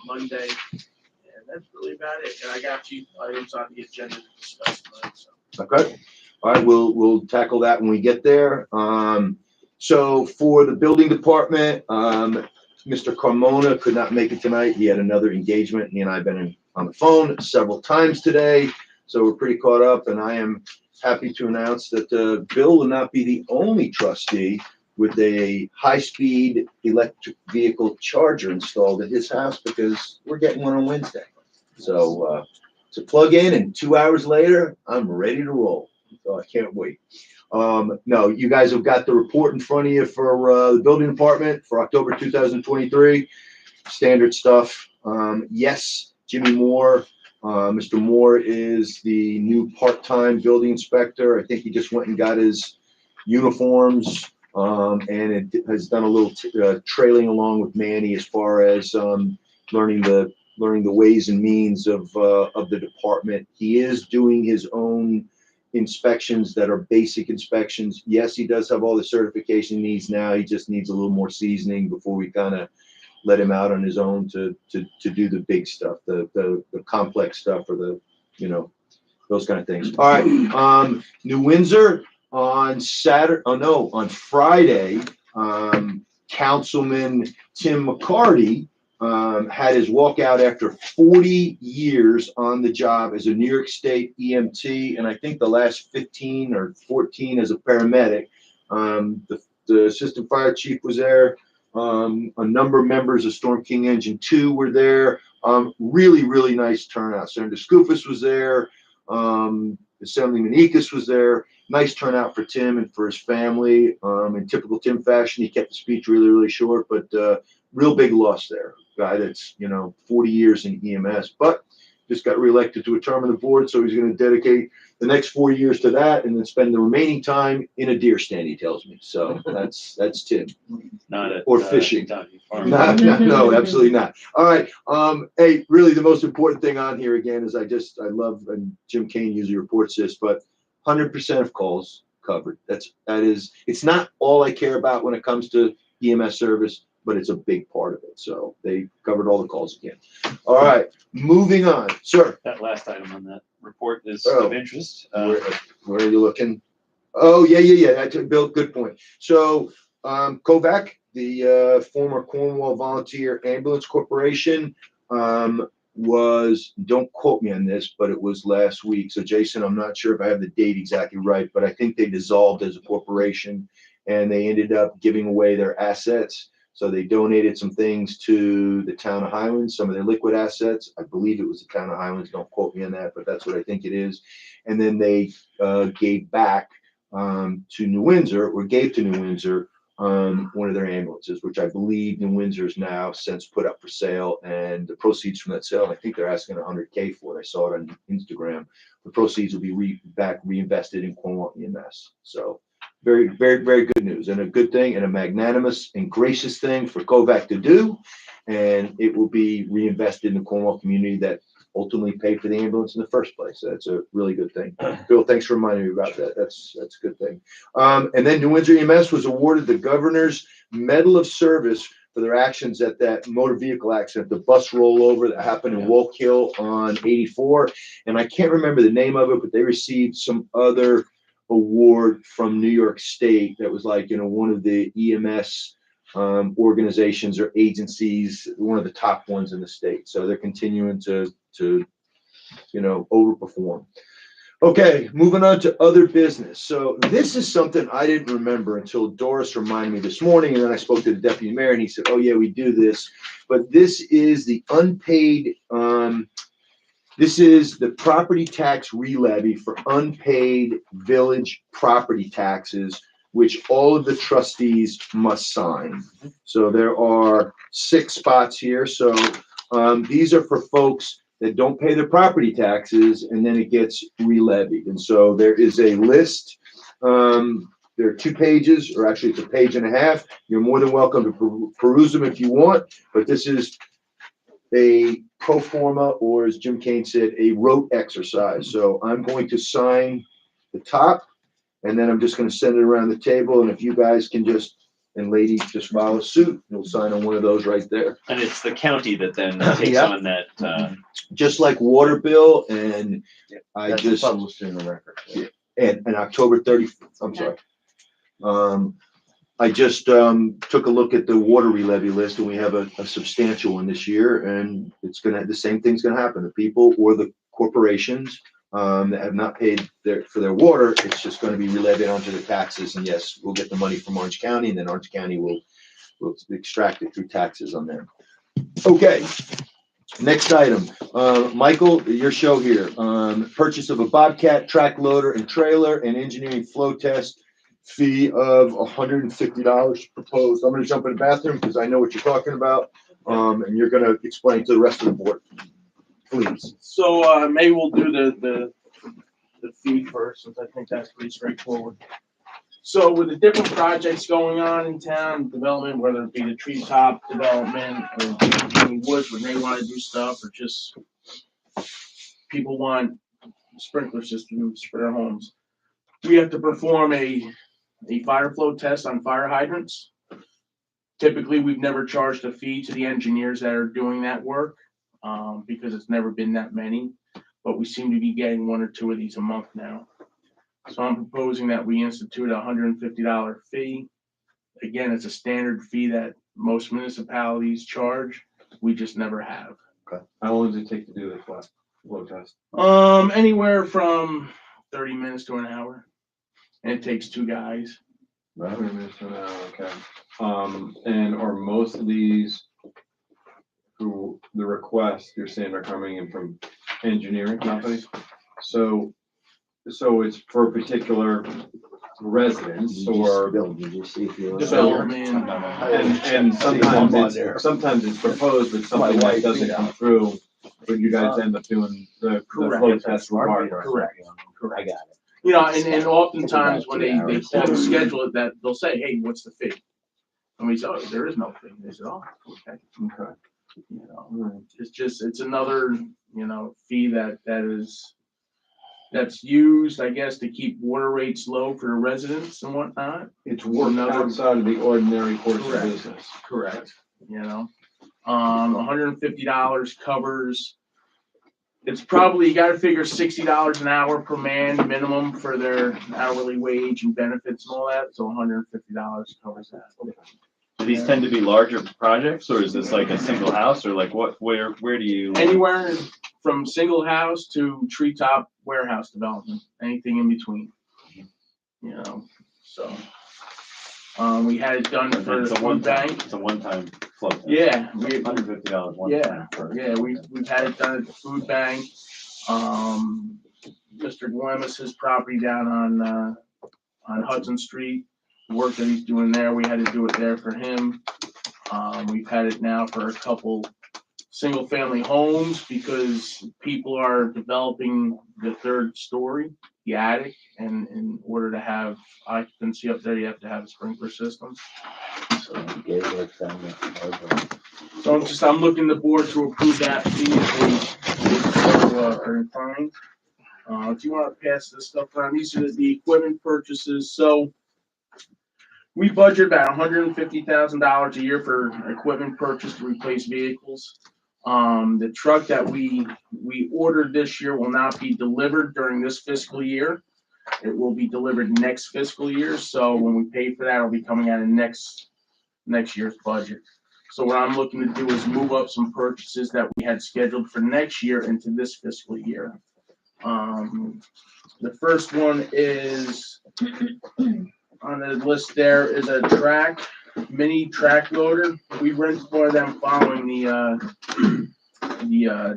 Monday, and that's really about it. And I got a few items on the agenda to discuss tonight, so. Okay. All right, we'll tackle that when we get there. So for the building department, Mr. Carmona could not make it tonight. He had another engagement. He and I have been on the phone several times today, so we're pretty caught up, and I am happy to announce that Bill will not be the only trustee with a high-speed electric vehicle charger installed at his house, because we're getting one on Wednesday. So to plug in, and 2 hours later, I'm ready to roll. So I can't wait. No, you guys have got the report in front of you for the building department for October 2023. Standard stuff. Yes, Jimmy Moore. Mr. Moore is the new part-time building inspector. I think he just went and got his uniforms, and it has done a little trailing along with Manny as far as learning the ways and means of the department. He is doing his own inspections that are basic inspections. Yes, he does have all the certification needs now. He just needs a little more seasoning before we kind of let him out on his own to do the big stuff, the complex stuff, or the, those kind of things. All right, New Windsor on on Friday, Councilman Tim McCarty had his walkout after 40 years on the job as a New York State EMT, and I think the last 15 or 14 as a paramedic. The assistant fire chief was there. A number of members of Storm King Engine 2 were there. Really, really nice turnout. Senator Skoufis was there. Assemblyman Ekus was there. Nice turnout for Tim and for his family. In typical Tim fashion, he kept the speech really, really short, but real big loss there. Guy that's 40 years in EMS, but just got reelected to a term on the board, so he's going to dedicate the next 4 years to that, and then spend the remaining time in a deer stand. He tells me, so that's Tim. Not at or fishing. Kentucky Farm. No, absolutely not. All right. Hey, really, the most important thing on here again is I love, and Jim Kane usually reports this, but 100% of calls covered. It's not all I care about when it comes to EMS service, but it's a big part of it. So they covered all the calls again. All right, moving on, sir. That last item on that report is Oh. of interest. Where are you looking? Oh, yeah. That's Bill. Good point. So, Kovac, the former Cornwall Volunteer Ambulance Corporation, don't quote me on this, but it was last week. So, Jason, I'm not sure if I have the date exactly right, but I think they dissolved as a corporation and they ended up giving away their assets. So they donated some things to the town of Highlands, some of their liquid assets. I believe it was the town of Highlands. Don't quote me on that, but that's what I think it is. And then they gave back to New Windsor, or gave to New Windsor, one of their ambulances, which I believe New Windsor's now since put up for sale. And the proceeds from that sale, I think they're asking $100K for it. I saw it on Instagram. The proceeds will be reinvested in Cornwall EMS. So very, very, very good news, and a good thing, and a magnanimous and gracious thing for Kovac to do. And it will be reinvested in the Cornwall community that ultimately paid for the ambulance in the first place. So that's a really good thing. Bill, thanks for reminding me about that. That's a good thing. And then New Windsor EMS was awarded the Governor's Medal of Service for their actions at that motor vehicle accident, the bus rollover that happened in Wolk Hill on 84. And I can't remember the name of it, but they received some other award from New York State that was like, one of the EMS organizations or agencies, one of the top ones in the state. So they're continuing to overperform. Okay, moving on to other business. So this is something I didn't remember until Doris reminded me this morning, and then I spoke to the deputy mayor and he said, oh yeah, we do this. But this is the unpaid this is the property tax re-levy for unpaid village property taxes, which all of the trustees must sign. So there are 6 spots here. So these are for folks that don't pay their property taxes, and then it gets re-levied. And so there is a list. There are 2 pages, or actually it's a page and a half. You're more than welcome to peruse them if you want, but this is a pro forma, or as Jim Kane said, a rote exercise. So I'm going to sign the top, and then I'm just going to send it around the table. And if you guys can and ladies just follow suit, you'll sign on one of those right there. And it's the county that then takes Yeah. on that. Just like water bill, and I That's just published in the record. Yeah. and October 30th. I'm sorry. I just took a look at the water re-levy list, and we have a substantial one this year, and the same thing's gonna happen. The people or the corporations that have not paid for their water, it's just gonna be re-levied onto the taxes. And yes, we'll get the money from Orange County, and then Orange County will extract it through taxes on there. Okay. Next item, Michael, your show here. Purchase of a Bobcat track loader and trailer and engineering flow test fee of $150 proposed. I'm gonna jump in the bathroom because I know what you're talking about. And you're gonna explain to the rest of the board, please. So, maybe we'll do the fee first, since I think that's pretty straightforward. So with the different projects going on in town, development, whether it be the treetop development or in woods when they wanna do stuff, or just people want sprinkler systems for their homes, we have to perform a fire flow test on fire hydrants. Typically, we've never charged a fee to the engineers that are doing that work, because it's never been that many, but we seem to be getting 1 or 2 of these a month now. So I'm proposing that we institute a $150 fee. Again, it's a standard fee that most municipalities charge. We just never have. How long does it take to do this flow test? Anywhere from 30 minutes to an hour. And it takes 2 guys. 30 minutes to an hour, okay. And are most of these who the requests you're saying are coming in from engineering companies? So it's for particular residents or Did you see if you? Development. and sometimes it's proposed, but something that doesn't come through, but you guys end up doing the flow test regardless. Correct. I got it. You know, and oftentimes when they call to schedule it, that they'll say, hey, what's the fee? And we say, oh, there is no fee. They said, oh, okay. Okay. You know, it's another, you know, fee that's used, I guess, to keep water rates low for the residents and whatnot. It's work outside of the ordinary course of business. Correct. You know, $150 covers. It's probably, you gotta figure $60 an hour per man minimum for their hourly wage and benefits and all that, so $150 covers that. Do these tend to be larger projects, or is this like a single house, or like where do you? Anywhere from single house to treetop warehouse development, anything in between. You know, so, we had it done for It's a one bank. It's a one-time flow test. Yeah, $150 one time. yeah, we've had it done at the food bank. Mr. Glemis, his property down on Hudson Street, the work that he's doing there, we had to do it there for him. We've had it now for a couple single-family homes because people are developing the 3rd story, the attic, and in order to have occupancy up there, you have to have a sprinkler system. So I'm looking the board to approve that fee if they are inclined. If you want to pass this stuff around, these are the equipment purchases. So we budget about $150,000 a year for equipment purchase to replace vehicles. The truck that we ordered this year will not be delivered during this fiscal year. It will be delivered next fiscal year. So when we pay for that, it'll be coming out of next year's budget. So what I'm looking to do is move up some purchases that we had scheduled for next year into this fiscal year. The first one is on the list. There is a mini track loader. We rented one of them following the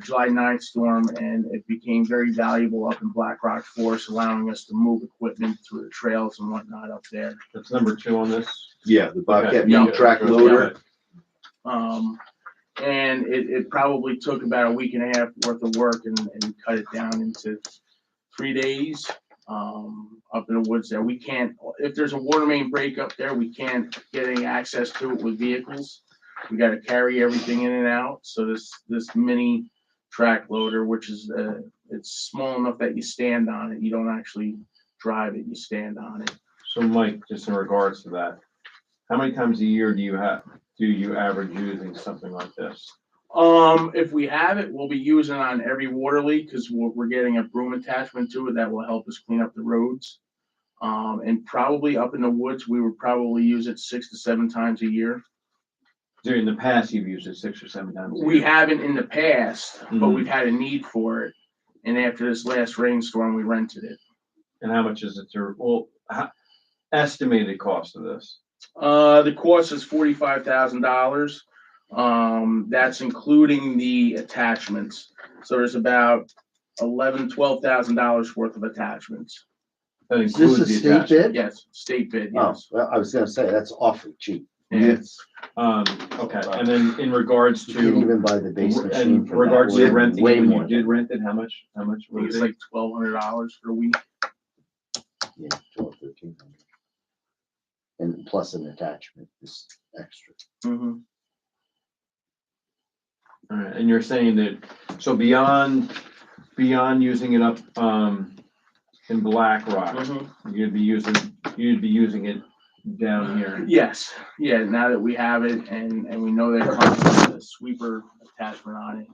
July 9th storm, and it became very valuable up in Black Rock Forest, allowing us to move equipment through the trails and whatnot up there. That's number 2 on this. Yeah, the Bobcat Yeah. mini track loader. And it probably took about a week and a half worth of work and cut it down into 3 days. Up in the woods there, we can't, if there's a water main break up there, we can't get any access to it with vehicles. We got to carry everything in and out. So this mini track loader, which is it's small enough that you stand on it. You don't actually drive it, you stand on it. So Mike, just in regards to that, how many times a year do you average using something like this? If we have it, we'll be using it on every water leak because we're getting a broom attachment to it that will help us clean up the roads. And probably up in the woods, we would probably use it 6 to 7 times a year. During the past, you've used it 6 or 7 times a We year. haven't in the past, but we've had a need for it. And after this last rainstorm, we rented it. And how much is it estimated cost of this? The cost is $45,000. That's including the attachments. So there's about $12,000 worth of attachments. That Is this a includes the state attachment. bid? Yes, state bid, Oh, yes. well, I was gonna say, that's awfully cheap. Yes. Okay, and then in regards You can't to, even buy the base machine in for regards that. to renting, Way it, when more. you did rent it, how much I would think it it's be? like $1,200 for a week. Yeah, 12, 1,300. And plus an attachment is extra. Mhm. All right, and you're saying that, so beyond using it up, in Black Rock, Mhm. you'd be using it down here. Yes, yeah, now that we have it and we know that it comes with a sweeper attachment on it.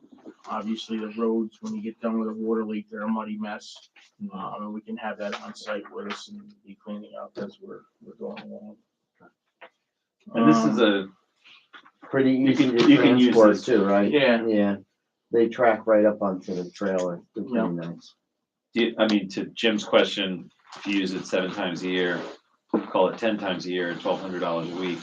Obviously, the roads, when you get done with a water leak, they're a muddy mess. And we can have that on site with us and be cleaning up as we're going along. And this is a, Pretty easy to you can use transport this. too, right? Yeah. Yeah, they track right up onto the trailer. They're pretty Yeah. nice. I mean, to Jim's question, if you use it 7 times a year, call it 10 times a year, $1,200 a week,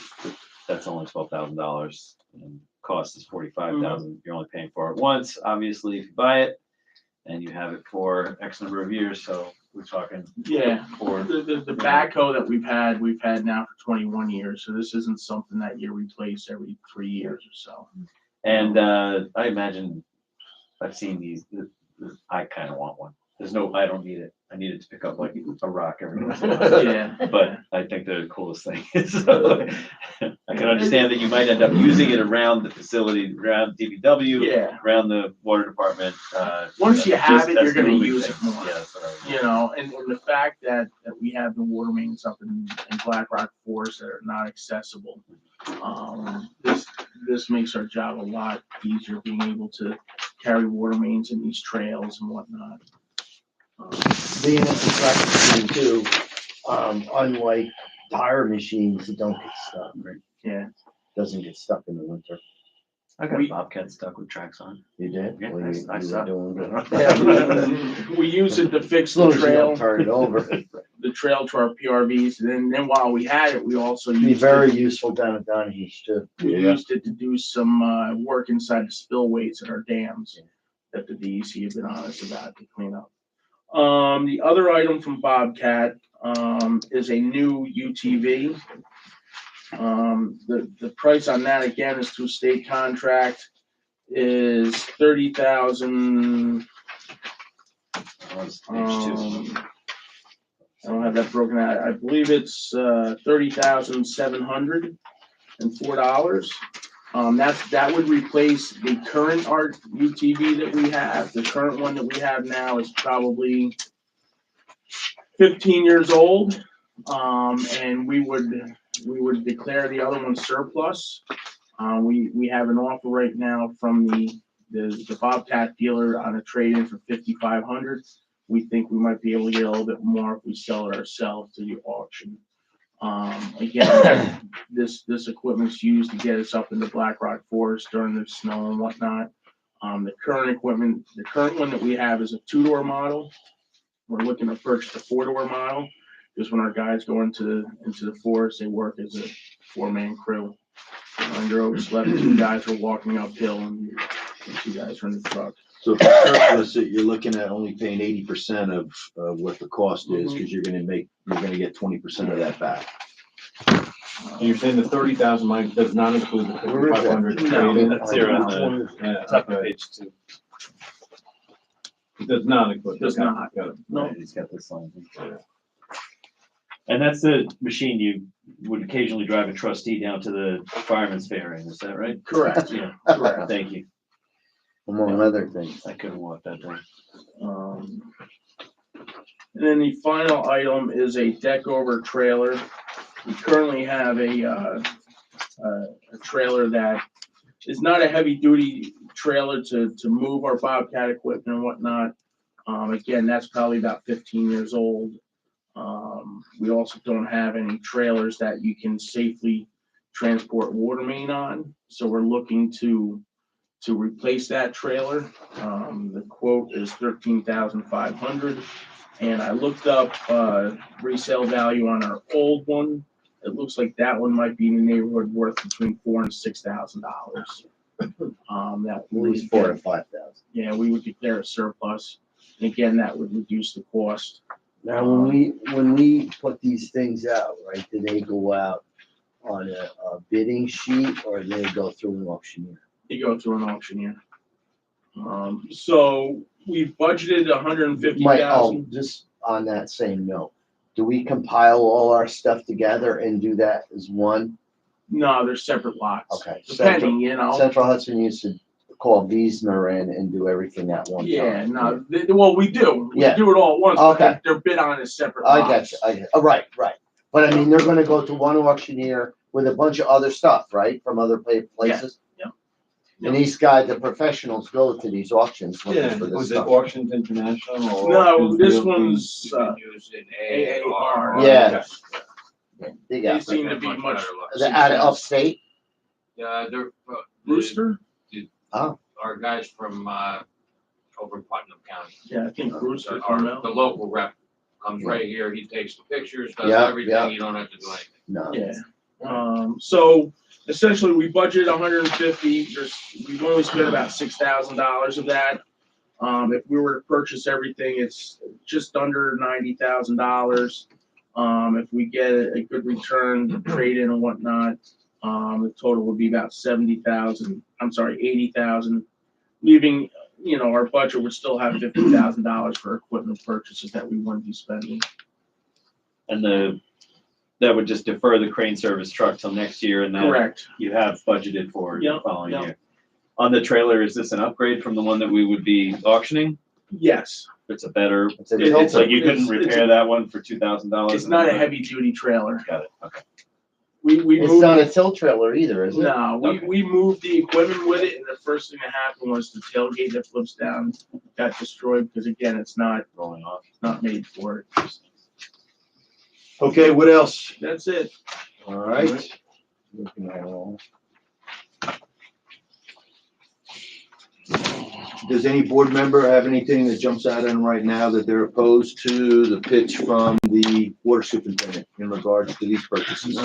that's only $12,000. And cost is $45,000. You're only paying for it once, obviously, if you buy it, and you have it for X number of years, so we're talking Yeah, for. the backhoe that we've had now for 21 years, so this isn't something that you replace every 3 years or so. And I imagine I've seen these. I kind of want one. I don't need it. I need it to pick up like a rock every once in a while. Yeah. But I think they're the coolest thing. So I can understand that you might end up using it around the facility, around DPW, Yeah. around the water department. Once you have just it, as you're gonna moving use it things. more. Yeah, that's what I was- You know, and the fact that we have the water mains up in Black Rock Forest that are not accessible, this makes our job a lot easier, being able to carry water mains in these trails and whatnot. Being a construction machine too, unlike tire machines, it don't get stuck, right? Yeah. Doesn't get stuck in the winter. I got We- a Bobcat stuck with tracks on. You did? Yeah, Well, I you were suck. doing good. We use it to fix As long the as you don't trail, turn it over. the trail to our PRVs, and then while we had it, we also Be used very it. useful down at Donahue too. We used it to do some work inside the spillways at our dams that the DEC had been on us about to clean up. The other item from Bobcat is a new UTV. The price on that, again, is through state contract, is 30,000. Page 2. I don't have that broken out. I believe it's $30,704. That would replace the current ARC UTV that we have. The current one that we have now is probably 15 years old. And we would declare the other one surplus. We have an offer right now from the Bobcat dealer on a trade-in for $5,500. We think we might be able to get a little bit more if we sell it ourselves to the auction. Again, this equipment's used to get us up in the Black Rock Forest during the snow and whatnot. The current one that we have is a 2-door model. We're looking to purchase a 4-door model, because when our guys go into the forest, they work as a 4-man crew. Under Oak slept, 2 guys were walking uphill and 2 guys were in the truck. So for surplus, you're looking at only paying 80% of what the cost is, because you're gonna get 20% of that back. And you're saying the 30,000 line does not include the Where is that? 5,500 No, trade-in? That's here on the, Yeah, it's up on okay. page 2. It does not include. Does okay, not. got it. No. Right, he's got this line. And that's the machine you would occasionally drive a trustee down to the fireman's fair in, is that right? Correct. Yeah, Correct. thank you. Among other things. I couldn't walk that day. And then the final item is a deck over trailer. We currently have a trailer that is not a heavy duty trailer to move our Bobcat equipment and whatnot. Again, that's probably about 15 years old. We also don't have any trailers that you can safely transport water main on. So we're looking to replace that trailer. The quote is $13,500. And I looked up resale value on our old one. It looks like that one might be in the neighborhood worth between $4,000 and $6,000. That At would least 4,000 to 5,000. yeah, we would declare a surplus. And again, that would reduce the cost. Now, when we put these things out, right, do they go out on a bidding sheet or do they go through an auctioneer? You go through an auctioneer. So we budgeted $150,000. Just on that same note, do we compile all our stuff together and do that as one? No, they're separate lots. Okay. Depending, you know. Central Hudson used to call Wiesner in and do everything at one time. Yeah, no, well, we do. We Yeah. do it all at once, but Okay. they're bid on as separate I lots. got you. Oh, right. But I mean, they're gonna go to one auctioneer with a bunch of other stuff, right, from other places? yeah. And these guys, the professionals, go to these auctions looking Yeah, for this was it stuff. Auctions International or? No, Auctions this Guild? one's, You can use it AAR. Yeah. They They got, seem to be Much much. better luck. they're out of upstate? Yeah, they're. Brewster? Our guys from, over in Putnam County. Yeah, I think Brewster. The local rep comes right here, he takes the pictures, does Yeah, everything, yeah. you don't have to do anything. No. Yeah. So essentially, we budgeted 150. We've only spent about $6,000 of that. If we were to purchase everything, it's just under $90,000. If we get a good return, trade in and whatnot, the total would be about 70,000. I'm sorry, 80,000, leaving, you know, our budget would still have $50,000 for equipment purchases that we wouldn't be spending. And that would just defer the crane service truck till next year, and that Correct. you have budgeted for the Yep, following yep. year. On the trailer, is this an upgrade from the one that we would be auctioning? Yes. It's a better, It's a It's it's tilter. like you couldn't it's repair that one for $2,000? It's not a heavy duty trailer. Got it, okay. We It's moved. not a tilt trailer either, is it? No, Okay. we moved the equipment with it, and the first thing that happened was the tailgate that flips down got destroyed, because again, it's not Rolling off. made for it. Okay, what else? That's it. All right. Looking at it all. Does any board member have anything that jumps out at them right now that they're opposed to the pitch from the water superintendent in regards to these purchases?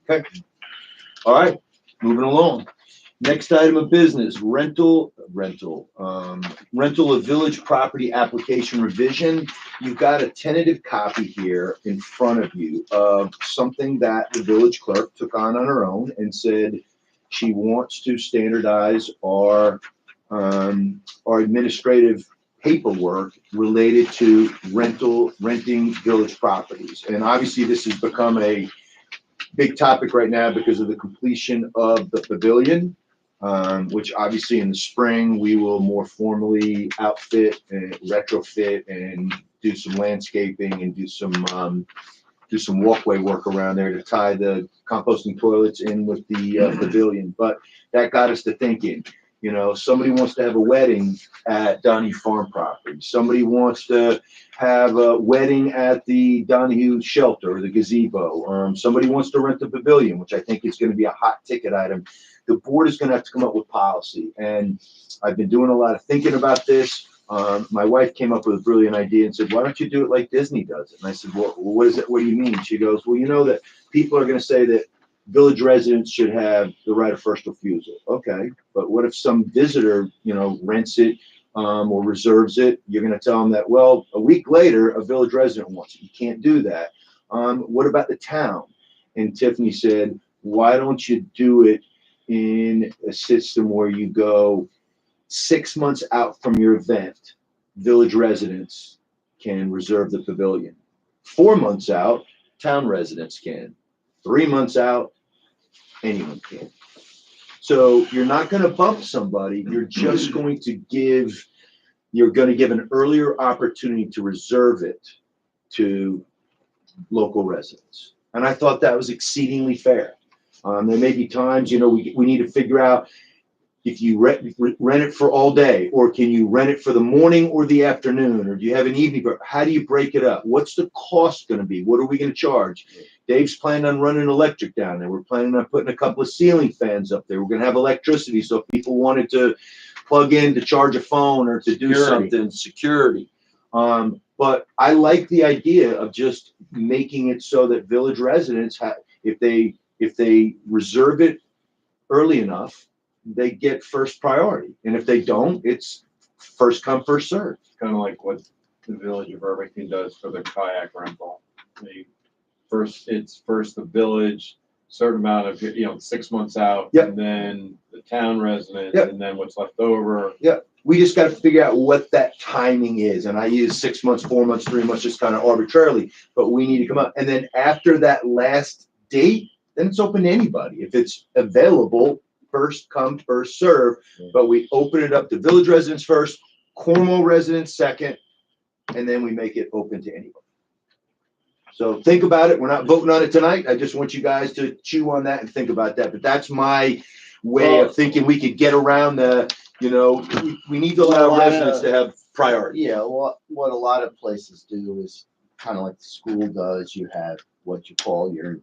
Okay. All right, moving along. Next item of business, rental of village property application revision. You've got a tentative copy here in front of you of something that the village clerk took on her own and said she wants to standardize our administrative paperwork related to renting village properties. And obviously, this has become a big topic right now because of the completion of the pavilion, which obviously in the spring, we will more formally outfit and retrofit and do some landscaping and do some walkway work around there to tie the composting toilets in with the pavilion. But that got us to thinking, you know, somebody wants to have a wedding at Donahue Farm property. Somebody wants to have a wedding at the Donahue shelter or the gazebo. Somebody wants to rent the pavilion, which I think is going to be a hot ticket item. The board is going to have to come up with policy. And I've been doing a lot of thinking about this. My wife came up with a brilliant idea and said, why don't you do it like Disney does it? And I said, well, what is it? What do you mean? She goes, well, you know that people are going to say that village residents should have the right of first refusal. Okay, but what if some visitor, you know, rents it or reserves it? You're going to tell them that, well, a week later, a village resident wants it. You can't do that. What about the town? And Tiffany said, why don't you do it in a system where you go 6 months out from your event, village residents can reserve the pavilion. 4 months out, town residents can. 3 months out, anyone can. So you're not going to bump somebody. You're just going to give an earlier opportunity to reserve it to local residents. And I thought that was exceedingly fair. There may be times, you know, we need to figure out if you rent it for all day, or can you rent it for the morning or the afternoon, or do you have an evening? How do you break it up? What's the cost going to be? What are we going to charge? Dave's planning on running electric down there. We're planning on putting a couple of ceiling fans up there. We're going to have electricity, so if people wanted to plug in to charge a phone or to do something, security. But I like the idea of just making it so that village residents have, if they reserve it early enough, they get first priority. And if they don't, it's first come, first served. Kind of like what the village of Irvington does for the kayak rental. It's first the village, certain amount of, 6 months out. Yep. And then the town residents, Yep. and then what's left over. We just got to figure out what that timing is. And I use 6 months, 4 months, 3 months, just kind of arbitrarily, but we need to come up. And then after that last date, then it's open to anybody. If it's available, first come, first serve. But we open it up to village residents first, Cornwall residents second, and then we make it open to anybody. So think about it. We're not voting on it tonight. I just want you guys to chew on that and think about that. But that's my way of thinking. We could get around we need to allow residents to have priority. Yeah, what a lot of places do is kind of like the school does. You have what you call your,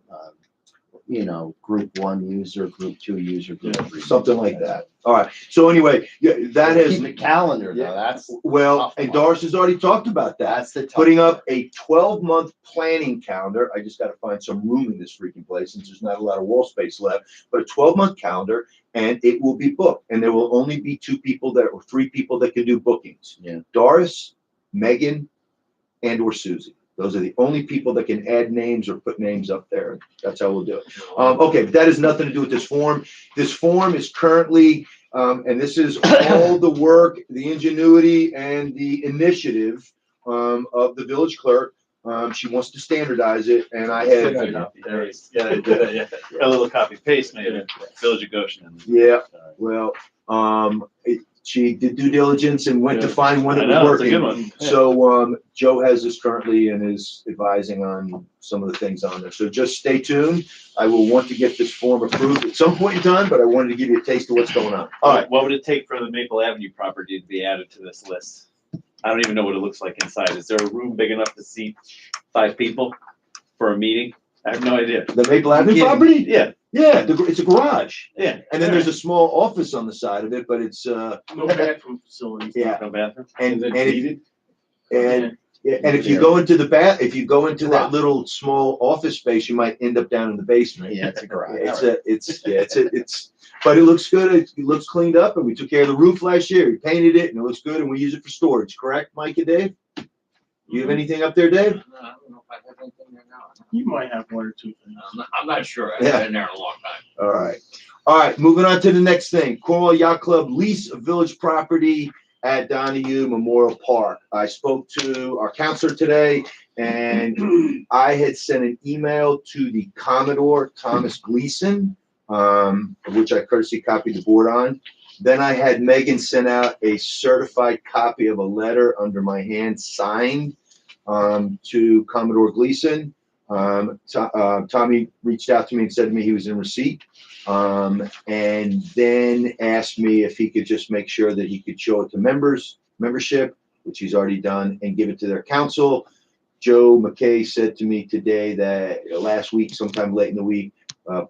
group 1 user, group 2 user, group 3. Something like that. All right. So anyway, that has, Keep a calendar though. That's and Doris has already talked about that. that's the tough Putting up a 12-month planning calendar. I just got to find some room in this freaking place since there's not a lot of wall space left. But a 12-month calendar, and it will be booked. And there will only be 3 people that can do bookings. Yeah. Doris, Megan, and or Susie. Those are the only people that can add names or put names up there. That's how we'll do it. Okay, but that has nothing to do with this form. This form is currently, and this is all the work, the ingenuity, and the initiative of the village clerk. She wants to standardize it, and I had, Copy paste. Yeah, a little copy paste maybe. Village of Goshen. yeah, well, she did due diligence and went to find one that was It's a good working. one. So Joe has this currently and is advising on some of the things on there. So just stay tuned. I will want to get this form approved at some point in time, but I wanted to give you a taste of what's going on. All right. What would it take for the Maple Avenue property to be added to this list? I don't even know what it looks like inside. Is there a room big enough to seat 5 people for a meeting? I have no idea. The Maple Avenue kidding? property? Yeah, Yeah, it's a garage. yeah. And then there's a small office on the side of it, but it's, No bathroom facilities. yeah. No bathroom? And, Is it and, it- heated? and, yeah, and if you go into that little small office space, you might end up down in the basement. Yeah, it's a garage. But it looks good. It looks cleaned up, and we took care of the roof last year. We painted it, and it looks good, and we use it for storage. Correct, Mike and Dave? You have anything up there, Dave? I don't know if I have anything there now. You might have 1 or 2 things. I'm not sure. I Yeah. haven't been there in a long time. All right. Moving on to the next thing. Cornwall Yacht Club lease of village property at Donahue Memorial Park. I spoke to our counselor today, and I had sent an email to the Commodore Thomas Gleason, which I courtesy copied the board on. Then I had Megan send out a certified copy of a letter under my hand signed to Commodore Gleason. Tommy reached out to me and said to me he was in receipt, and then asked me if he could just make sure that he could show it to membership, which he's already done, and give it to their council. Joe McKay said to me today that last week, sometime late in the week,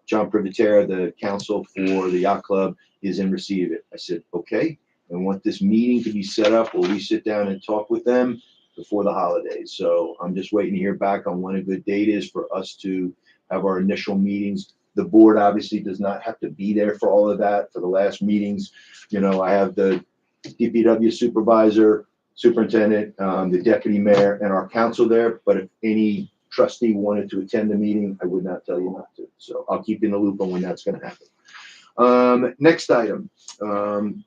John Privatera, the council for the yacht club, is in receipt of it. I said, okay, I want this meeting to be set up where we sit down and talk with them before the holidays. So I'm just waiting to hear back on when a good date is for us to have our initial meetings. The board obviously does not have to be there for all of that. For the last meetings, I have the DPW supervisor, superintendent, the deputy mayor, and our council there. But if any trustee wanted to attend the meeting, I would not tell you not to. So I'll keep you in the loop on when that's going to happen. Next item,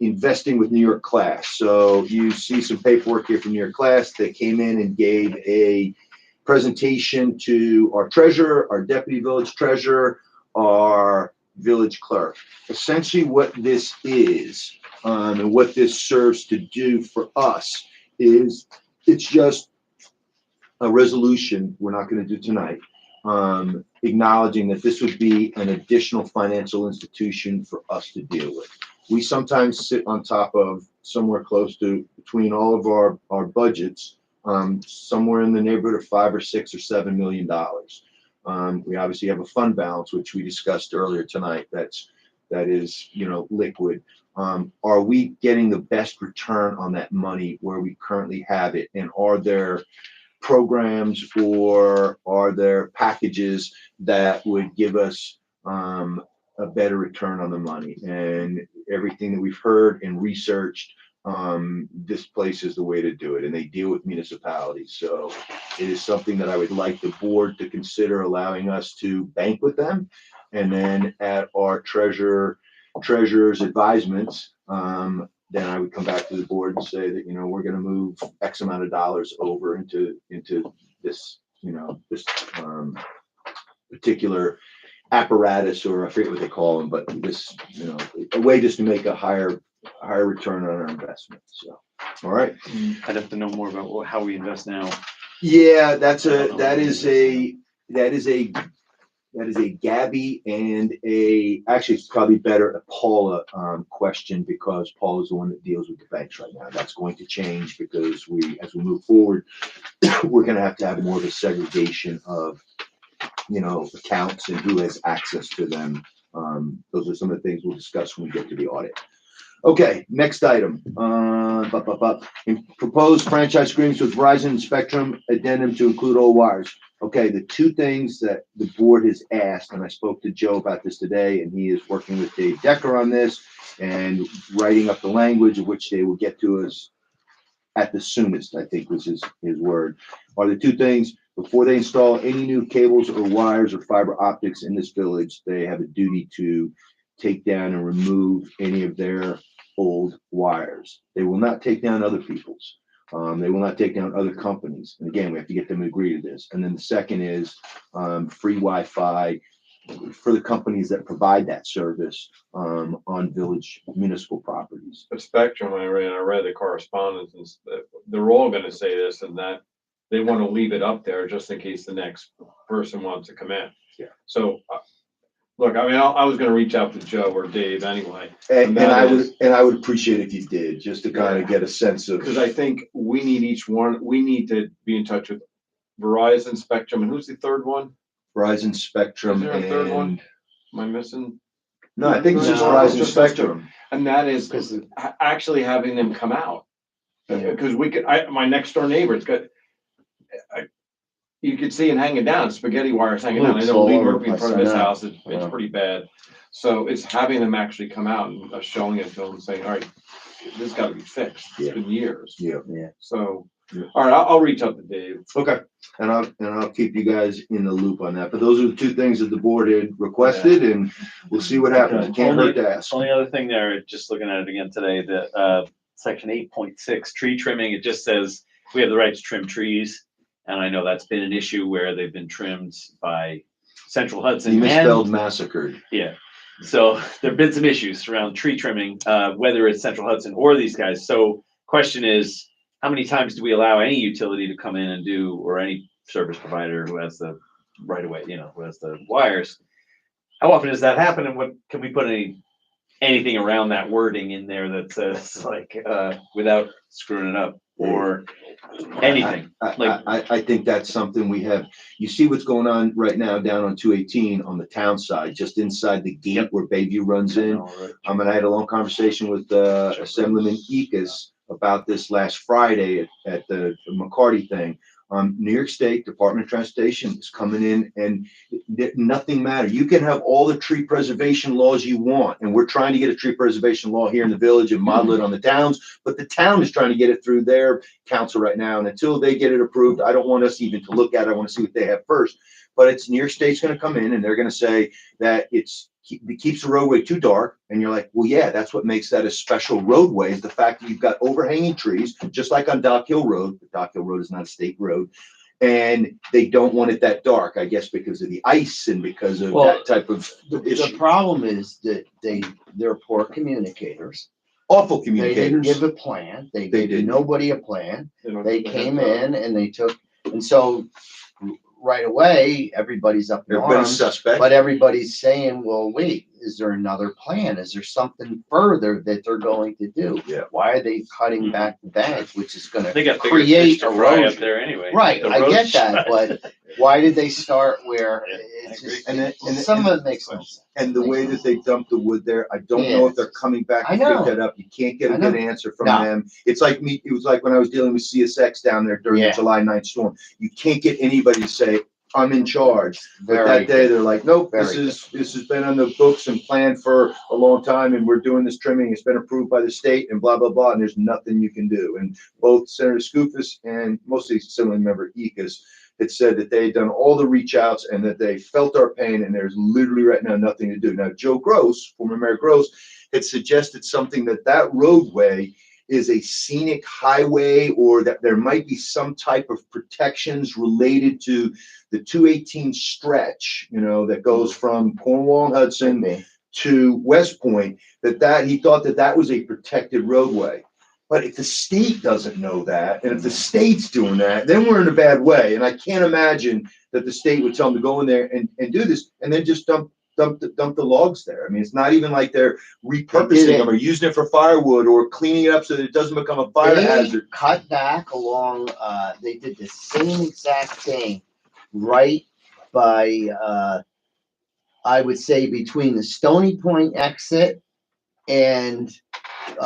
investing with New York Class. So you see some paperwork here from New York Class. They came in and gave a presentation to our treasurer, our deputy village treasurer, our village clerk. Essentially what this is, and what this serves to do for us is it's just a resolution we're not going to do tonight, acknowledging that this would be an additional financial institution for us to deal with. We sometimes sit on top of somewhere close to between all of our budgets, somewhere in the neighborhood of $5 or $6 or $7 million. We obviously have a fund balance, which we discussed earlier tonight. That is, liquid. Are we getting the best return on that money where we currently have it? And are there programs or are there packages that would give us a better return on the money? And everything that we've heard and researched, this place is the way to do it, and they deal with municipalities. So it is something that I would like the board to consider allowing us to bank with them. And then at our treasurer's advisements, then I would come back to the board and say that, we're gonna move X amount of dollars over into this, this particular apparatus, or I forget what they call them, but this, a way just to make a higher return on our investment. So, all right. I'd have to know more about how we invest now. Yeah, that is a Gabby and actually it's probably better a Paula question, because Paula is the one that deals with the banks right now. That's going to change because as we move forward, we're going to have more of a segregation of, accounts and who has access to them. Those are some of the things we'll discuss when we get to the audit. Okay, next item. In proposed franchise agreements with Verizon and Spectrum, addendum to include all wires. Okay, the two things that the board has asked, and I spoke to Joe about this today, and he is working with Dave Decker on this and writing up the language of which they will get to us at the soonest, I think was his word, are the two things. Before they install any new cables or wires or fiber optics in this village, they have a duty to take down and remove any of their old wires. They will not take down other people's. They will not take down other companies. And again, we have to get them to agree to this. And then the second is free Wi-Fi for the companies that provide that service on village municipal properties. The Spectrum, I read the correspondence, and they're all gonna say this, and that they want to leave it up there just in case the next person wants to come in. Yeah. So, look, I mean, I was gonna reach out to Joe or Dave anyway. And I would appreciate if you did, just to kind of get a sense of. Because I think we need to be in touch with Verizon, Spectrum, and who's the third one? Verizon, Spectrum, Is there a third one? and Am I missing? no, I think it's just No, Verizon, just Spectrum. And that is actually having them come out. Because my next door neighbor, you could see it hanging down, spaghetti wires hanging down. I know Lee Murphy in front of his house, it's pretty bad. So it's having them actually come out and showing it to them and saying, all right, this got to be fixed. It's been years. Yeah. So, Yeah. all right, I'll reach out to Dave. Okay, and I'll keep you guys in the loop on that. But those are the two things that the board had requested, and we'll see what happens. It can't hurt to ask. Only other thing there, just looking at it again today, that section 8.6 tree trimming, it just says we have the right to trim trees. And I know that's been an issue where they've been trimmed by Central Hudson. You misspelled massacred. Yeah. So there've been some issues around tree trimming, whether it's Central Hudson or these guys. So question is, how many times do we allow any utility to come in and do, or any service provider who has the right of way, who has the wires? How often does that happen? And what can we put anything around that wording in there that says like, without screwing it up or anything? I think that's something we have. You see what's going on right now down on 218 on the town side, just inside the gate where Bayview runs in. And I had a long conversation with Assemblyman Ekus about this last Friday at the McCarty thing. New York State Department of Transportation is coming in, and nothing matters. You can have all the tree preservation laws you want, and we're trying to get a tree preservation law here in the village and model it on the towns, but the town is trying to get it through their council right now. And until they get it approved, I don't want us even to look at it. I want to see what they have first. But it's New York State's going to come in, and they're going to say that it keeps the roadway too dark. And you're like, well, yeah, that's what makes that a special roadway, is the fact that you've got overhanging trees, just like on Dock Hill Road. But Dock Hill Road is not a state road. And they don't want it that dark, I guess, because of the ice and because of that type of issue. The problem is that they're poor communicators. Awful They communicators. didn't give a plan. They They gave didn't. nobody a plan. They came in and they took, and so right away, everybody's up in Everybody's arms. suspect. But everybody's saying, well, wait, is there another plan? Is there something further that they're going to do? Yeah. Why are they cutting back the bank, which is gonna They got bigger fish create to fry up erosion? there anyway. Right, The I road get that, shut. but Why did they start where? It's agree. just, And then- and then- some of it makes no sense. And the way that they dump the wood there, I don't know if they're coming back I to pick know. that up. You can't get a I know. good answer from No. them. It's like me, it was like when I was dealing with CSX down there during the Yeah. July 9th storm. You can't get anybody to say, I'm in charge. But Very that day, they're like, nope, this Very has been on the books and planned for a long time, and we're doing this trimming. It's been approved by the state and blah, blah, blah, and there's nothing you can do. And both Senator Skoufis and mostly Assembly Member Ekus had said that they had done all the reach outs and that they felt our pain, and there's literally right now nothing to do. Now, Joe Gross, former Mayor Gross, had suggested something that roadway is a scenic highway, or that there might be some type of protections related to the 218 stretch, that goes from Cornwall and Hudson to West Point, that he thought that was a protected roadway. But if the state doesn't know that, and if the state's doing that, then we're in a bad way. And I can't imagine that the state would tell them to go in there and do this and then just dump the logs there. I mean, it's not even like they're repurposing them or using it for firewood or cleaning it up so that it doesn't become a fire hazard. Cut back along, they did the same exact thing right by, I would say between the Stony Point exit and.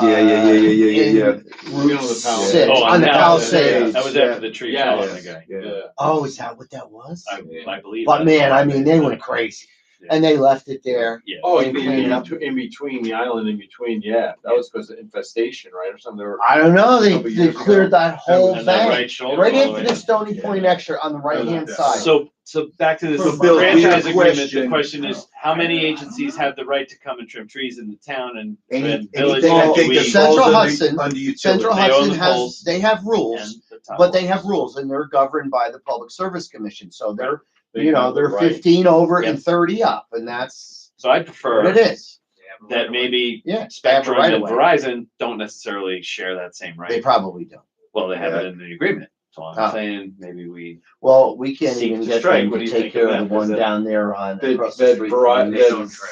Yeah. Route the 6, Oh, on the now, Palisades. That was after the tree Yeah. fell on the guy. Yeah. Oh, is that what that was? I believe. But that's man, what I mean, they went crazy. And they left it there. Yeah. Oh, And you clean it mean up. in between the island, in between, yeah, that was because of infestation, right, or something, I don't know, they Couple years cleared that whole And that bank, right shoulder. right all the into way the up. Stony Point extra on the right-hand Yeah. side. So back to this So, Bill, franchise we have a agreement, the question. question is, how many agencies have the right to come and trim trees in the town and village? Anything I Do think we- that Central falls Hudson- under utility. Central They own Hudson the has, poles they have and rules, the top but they ones. have rules and they're governed by the Public Service Commission, so they're, They you know, have the they're right. 15 over and Yep. 30 up, and that's So I what prefer it is. that maybe Yeah, they have a Spectrum right and of way. Verizon don't necessarily share that same They right. probably don't. Well, they have it in the agreement. So Oh. I'm saying maybe we, Well, we can't Seek even to get strike. them What to do you take think care of of the that? one Is it- down there on That- across the that street. Verizon- from They Mrs. don't trim.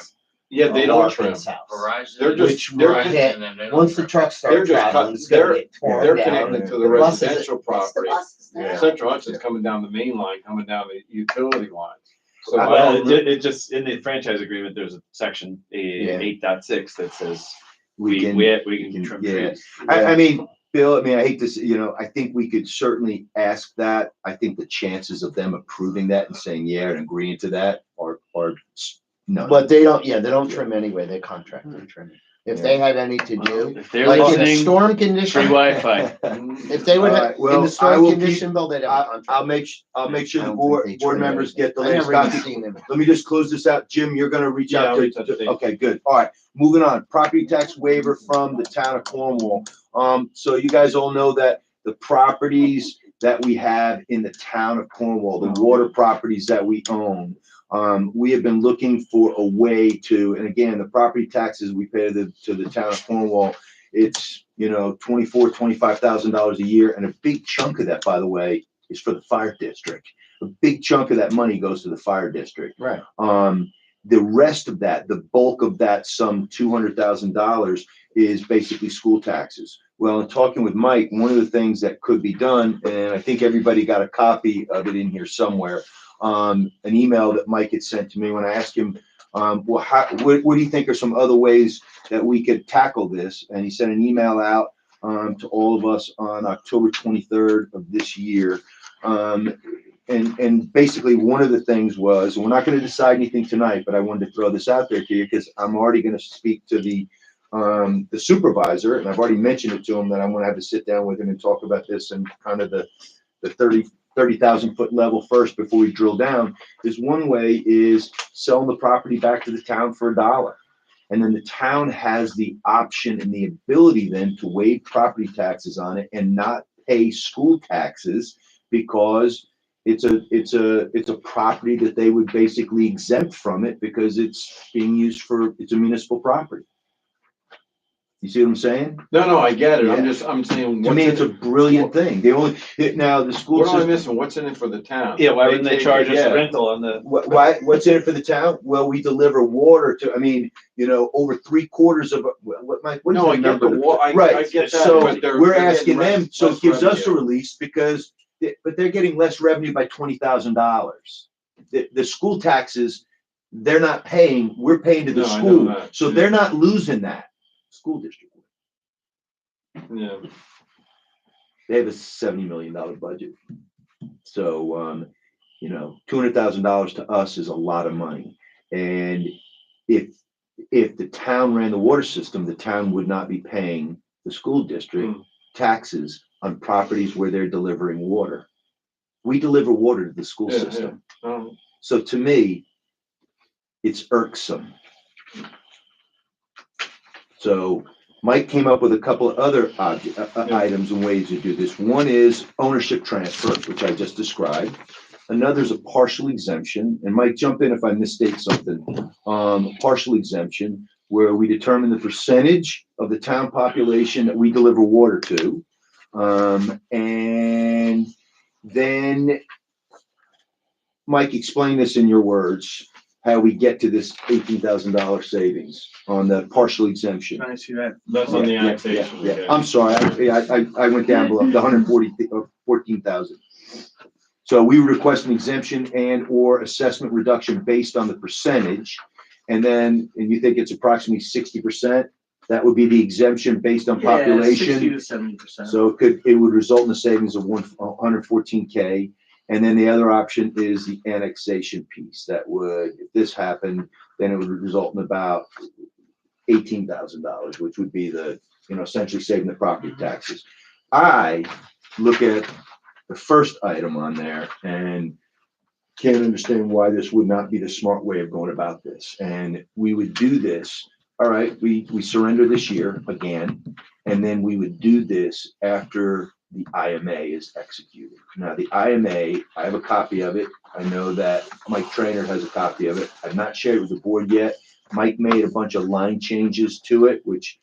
Yeah, they don't trim. Larkin's house. Verizon. They're just, Which they're, we're just- hit- and then they don't Once the trim. trucks they're start just traveling, cut, it's gonna they're, get torn they're down. connected to the The buses- residential it's the property. buses now. Central Hudson's coming down the main line, coming down the utility line. So I- well, don't- it just, in the franchise agreement, there's a section, Yeah. 8.6 that says We can- we can trim yeah. trees. I mean, Bill, I hate to, I think we could certainly ask that. I think the chances of them approving that and saying yeah and agreeing to that are no. But they don't, yeah, they don't trim anyway, they contract their trimming. If they had any to do, If they're like in a listening, storm free condition, Wi-Fi. if they would, All have right, well, in the I storm will keep- condition bill, they'd have a I'll contract. make, I'll make sure I the don't board think they board trim members anything. get the I latest never even copy. seen them. Let me just close this out. Jim, you're gonna reach Yeah, out I'll to, reach out to Dave. okay, good. All right, moving on. Property tax waiver from the town of Cornwall. So you guys all know that the properties that we have in the town of Cornwall, the water properties that we own, we have been looking for a way to, and again, the property taxes we pay to the town of Cornwall, it's, $25,000 a year. And a big chunk of that, by the way, is for the fire district. A big chunk of that money goes to the fire district. Right. The rest of that, the bulk of that, some $200,000 is basically school taxes. Well, in talking with Mike, one of the things that could be done, and I think everybody got a copy of it in here somewhere, an email that Mike had sent to me when I asked him, well, what do you think are some other ways that we could tackle this? And he sent an email out to all of us on October 23rd of this year. And basically one of the things was, and we're not going to decide anything tonight, but I wanted to throw this out there to you because I'm already going to speak to the supervisor, and I've already mentioned it to him that I'm going to have to sit down with him and talk about this and kind of the 30,000 foot level first before we drill down. Is one way is selling the property back to the town for $1. And then the town has the option and the ability then to waive property taxes on it and not pay school taxes because it's a property that they would basically exempt from it because it's being used it's a municipal property. You see what I'm saying? No, I get it. Yeah. I'm saying. To me, it's a brilliant thing. Now the school What am I system. missing? What's in it for the town? Yeah, why wouldn't they take charge it, us yeah. a rental on the? What's in it for the town? Well, we deliver water to, over 3/4 of, what is No, the I get number? the wa, I Right, get that. so but they're we're getting asking them, so it less gives us a revenue. release because but they're getting less revenue by $20,000. The school taxes, they're not paying, we're paying to the No, I know school, that, so yeah. they're not losing that. School district, Yeah. they have a $70 million budget. So, $200,000 to us is a lot of money. And if the town ran the water system, the town would not be paying the school district taxes on properties where they're delivering water. We deliver water to the school Yeah, system. yeah. So to me, it's irksome. So Mike came up with a couple of other items and ways to do this. One is ownership transfer, which I just described. Another is a partial exemption, and Mike, jump in if I misstate something. Partial exemption, where we determine the percentage of the town population that we deliver water to. And then, Mike, explain this in your words, how we get to this $18,000 savings on the partial exemption. Can I see that? That's on the Yeah, annexation. yeah. okay. I'm sorry, I went down below the 14,000. So we request an exemption and or assessment reduction based on the percentage. And you think it's approximately 60%? That would be the exemption based on population. 60 to 70%. So it would result in a savings of 114K. And then the other option is the annexation piece. That would, if this happened, then it would result in about $18,000, which would be essentially saving the property taxes. I look at the first item on there and can't understand why this would not be the smart way of going about this. And we would do this, all right, we surrender this year again, and then we would do this after the IMA is executed. Now, the IMA, I have a copy of it. I know that Mike Trainer has a copy of it. I've not shared it with the board yet. Mike made a bunch of line changes to it, which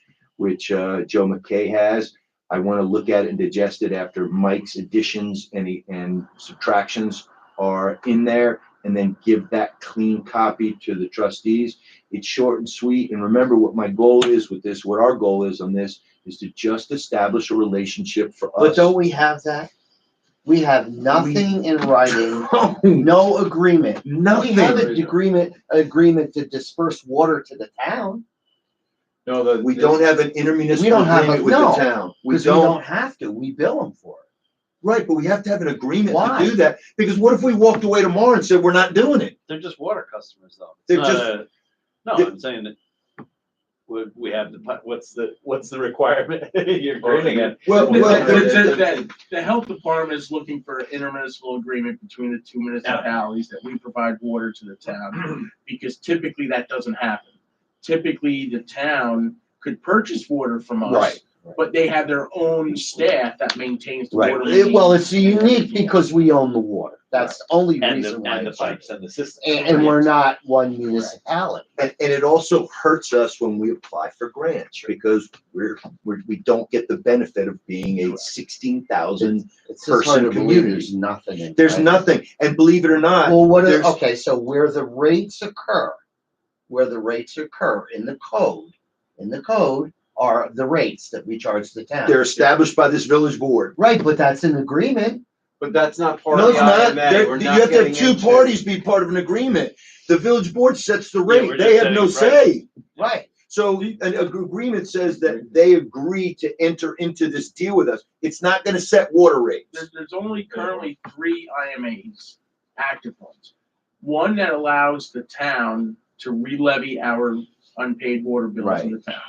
Joe McKay has. I want to look at it and digest it after Mike's additions and subtractions are in there, and then give that clean copy to the trustees. It's short and sweet. And remember what my goal is with this, what our goal is on this, is to just establish a relationship for us. But don't we have that? We have nothing in writing, no agreement. Nothing. We have an agreement to disperse water to the town. No, We don't have an intermunicipal We don't have agreement with the town. We Because we don't. don't have to. We bill them for it. Right, but we have to have an agreement Why? to do that. Because what if we walked away tomorrow and said, we're not doing it? They're just water customers though. It's They're not just- no, I'm saying that we have what's the requirement? You're grinning at. The health department is looking for an intermunicipal agreement between the two municipalities that we provide water to the town, because typically that doesn't happen. Typically, the town could purchase water from us. Right. But they have their own staff that maintains the Right. water. Well, it's unique because we own the water. That's the only And reason why. the it's like pipes and the system. And we're not one municipality. And it also hurts us when we apply for grants because we don't get the benefit of being a 16,000. It's just hard to believe community. there's nothing. in There's writing. nothing. And believe it or not, Well, there's- okay, so where the rates occur in the code are the rates that we charge the town. they're established by this village board. Right, but that's an agreement. But that's not part No, of it's the not. IMA. We're You not have to have getting two into- parties be part of an agreement. The village board sets the Yeah, rate. we're They just have no saying, say. Right. So an agreement says that they agree to enter into this deal with us. It's not gonna set water rates. There's only currently 3 IMAs, active ones. One that allows the town to re-levy our unpaid water bills in the town.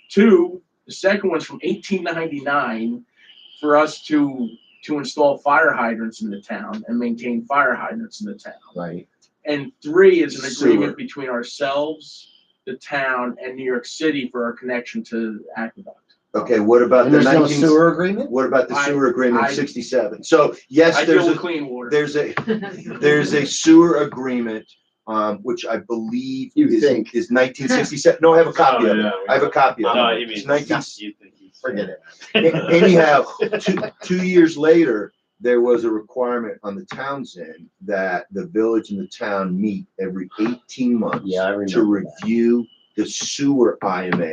2, the second one's from 1899 for us to install fire hydrants in the town and maintain fire hydrants in the town. Right. And 3 is an Sewer. agreement between ourselves, the town, and New York City for our connection to Aqueduct. Okay, what about And the there's no 19? sewer agreement? What about the sewer agreement I- of 67? So yes, I deal with clean water. there's a sewer agreement, which I believe You is think. 1967. No, I have a copy of it. yeah, I have a copy of No, it. you mean It's 19. you think he's Forget it. Anyhow, 2 years later, there was a requirement on the town's end that the village and the town meet every 18 months Yeah, I to remember that. review the sewer IMA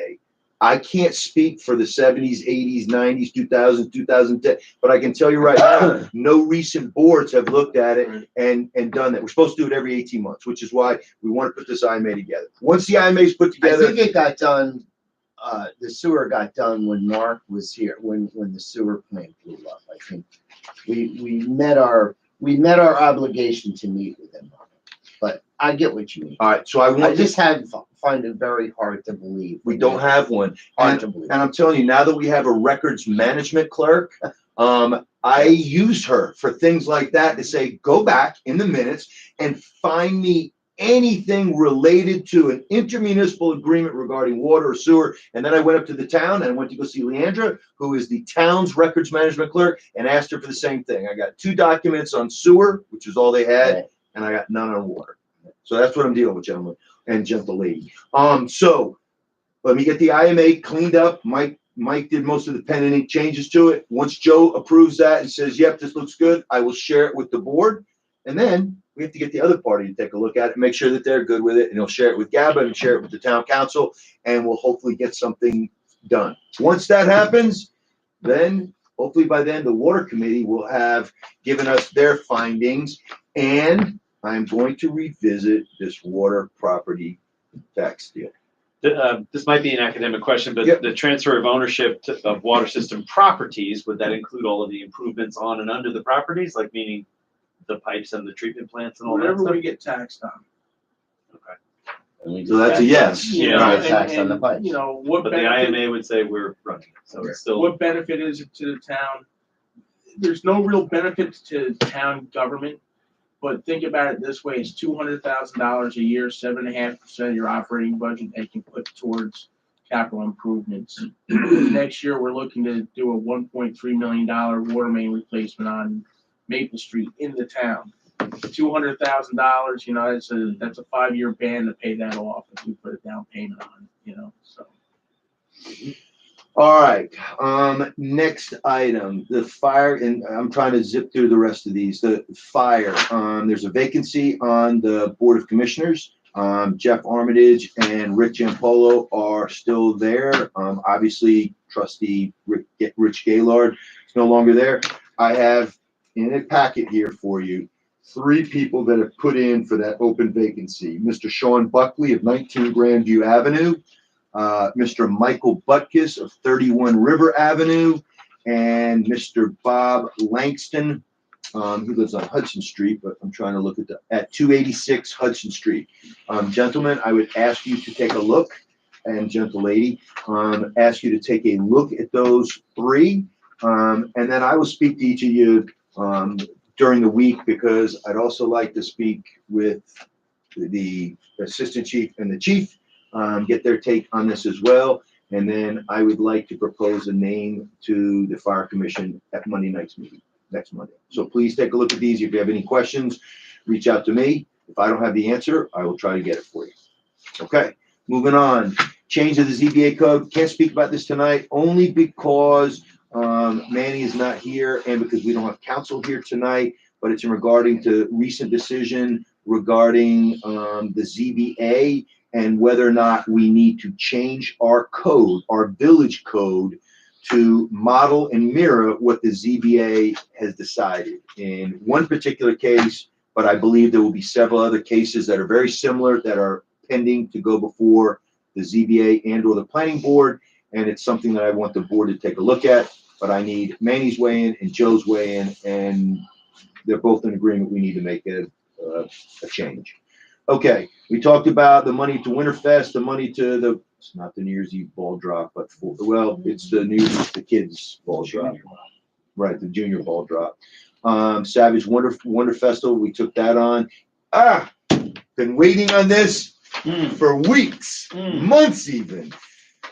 I can't speak for the 70s, 80s, 90s, 2000s, 2010, but I can tell you right now, no recent boards have looked at it and done that. We're supposed to do it every 18 months, which is why we want to put this IMA together. Once the IMA is put I together, think it got done, the sewer got done when Mark was here, when the sewer plant blew up. I think we met our obligation to meet with him. But I get what you mean. all right, so I I want just find it very hard to believe. we don't have one. Hard to believe. And I'm telling you, now that we have a records management clerk, I use her for things like that to say, go back in the minutes and find me anything related to an intermunicipal agreement regarding water or sewer. And then I went up to the town and I went to go see Leandra, who is the town's records management clerk, and asked her for the same thing. I got 2 documents on sewer, which is all they had, Right. and I got none on water. So that's what I'm dealing with, gentlemen and gentle lady. So let me get the IMA cleaned up. Mike did most of the pen and ink changes to it. Once Joe approves that and says, yep, this looks good, I will share it with the board. And then we have to get the other party to take a look at it, make sure that they're good with it, and he'll share it with GABA and share it with the town council, and we'll hopefully get something done. Once that happens, then hopefully by then the water committee will have given us their findings, and I'm going to revisit this water property tax deal. This might be an academic question, but Yep. the transfer of ownership of water system properties, would that include all of the improvements on and under the properties, like meaning the pipes and the treatment plants and all that Whatever stuff? we get taxed on. And we So that's a yes. Yeah. Right, And- tax on the and, pipes. You know, what But the benefit, IMA would say we're running it, so it's still. what benefit is it to the town? There's no real benefit to town government, but think about it this way, it's $200,000 a year, 7.5% of your operating budget they can put towards capital improvements. Next year, we're looking to do a $1.3 million water main replacement on Maple Street in the town. $200,000, you know, that's a 5-year ban to pay that off if we put a down payment on it, you know, so. All right, next item, the fire, and I'm trying to zip through the rest of these. The fire, there's a vacancy on the Board of Commissioners. Jeff Armitage and Rich Giampolo are still there. Obviously, trustee Rich Gaylord is no longer there. I have in a packet here for you 3 people that have put in for that open vacancy. Mr. Sean Buckley of 19 Grandview Avenue, Mr. Michael Butkus of 31 River Avenue, and Mr. Bob Langston. He lives on Hudson Street, but I'm trying to look at 286 Hudson Street. Gentlemen, I would ask you to take a look, and gentle lady, ask you to take a look at those 3. And then I will speak to each of you during the week, because I'd also like to speak with the assistant chief and the chief, get their take on this as well. And then I would like to propose a name to the fire commission at Monday night's meeting, next Monday. So please take a look at these. If you have any questions, reach out to me. If I don't have the answer, I will try to get it for you. Okay, moving on. Change of the ZBA code. Can't speak about this tonight, only because Manny is not here and because we don't have counsel here tonight, but it's in regarding to recent decision regarding the ZBA and whether or not we need to change our code, our village code, to model and mirror what the ZBA has decided. In one particular case, but I believe there will be several other cases that are very similar that are pending to go before the ZBA and or the planning board. And it's something that I want the board to take a look at, but I need Manny's weigh in and Joe's weigh in, and they're both in agreement. We need to make a change. Okay, we talked about the money to Winterfest, the money to it's not the New Year's Eve ball drop, but it's the kids ball drop. Right, the junior ball drop. Savage Wonder Festival, we took that on. Been waiting on this for weeks, months even.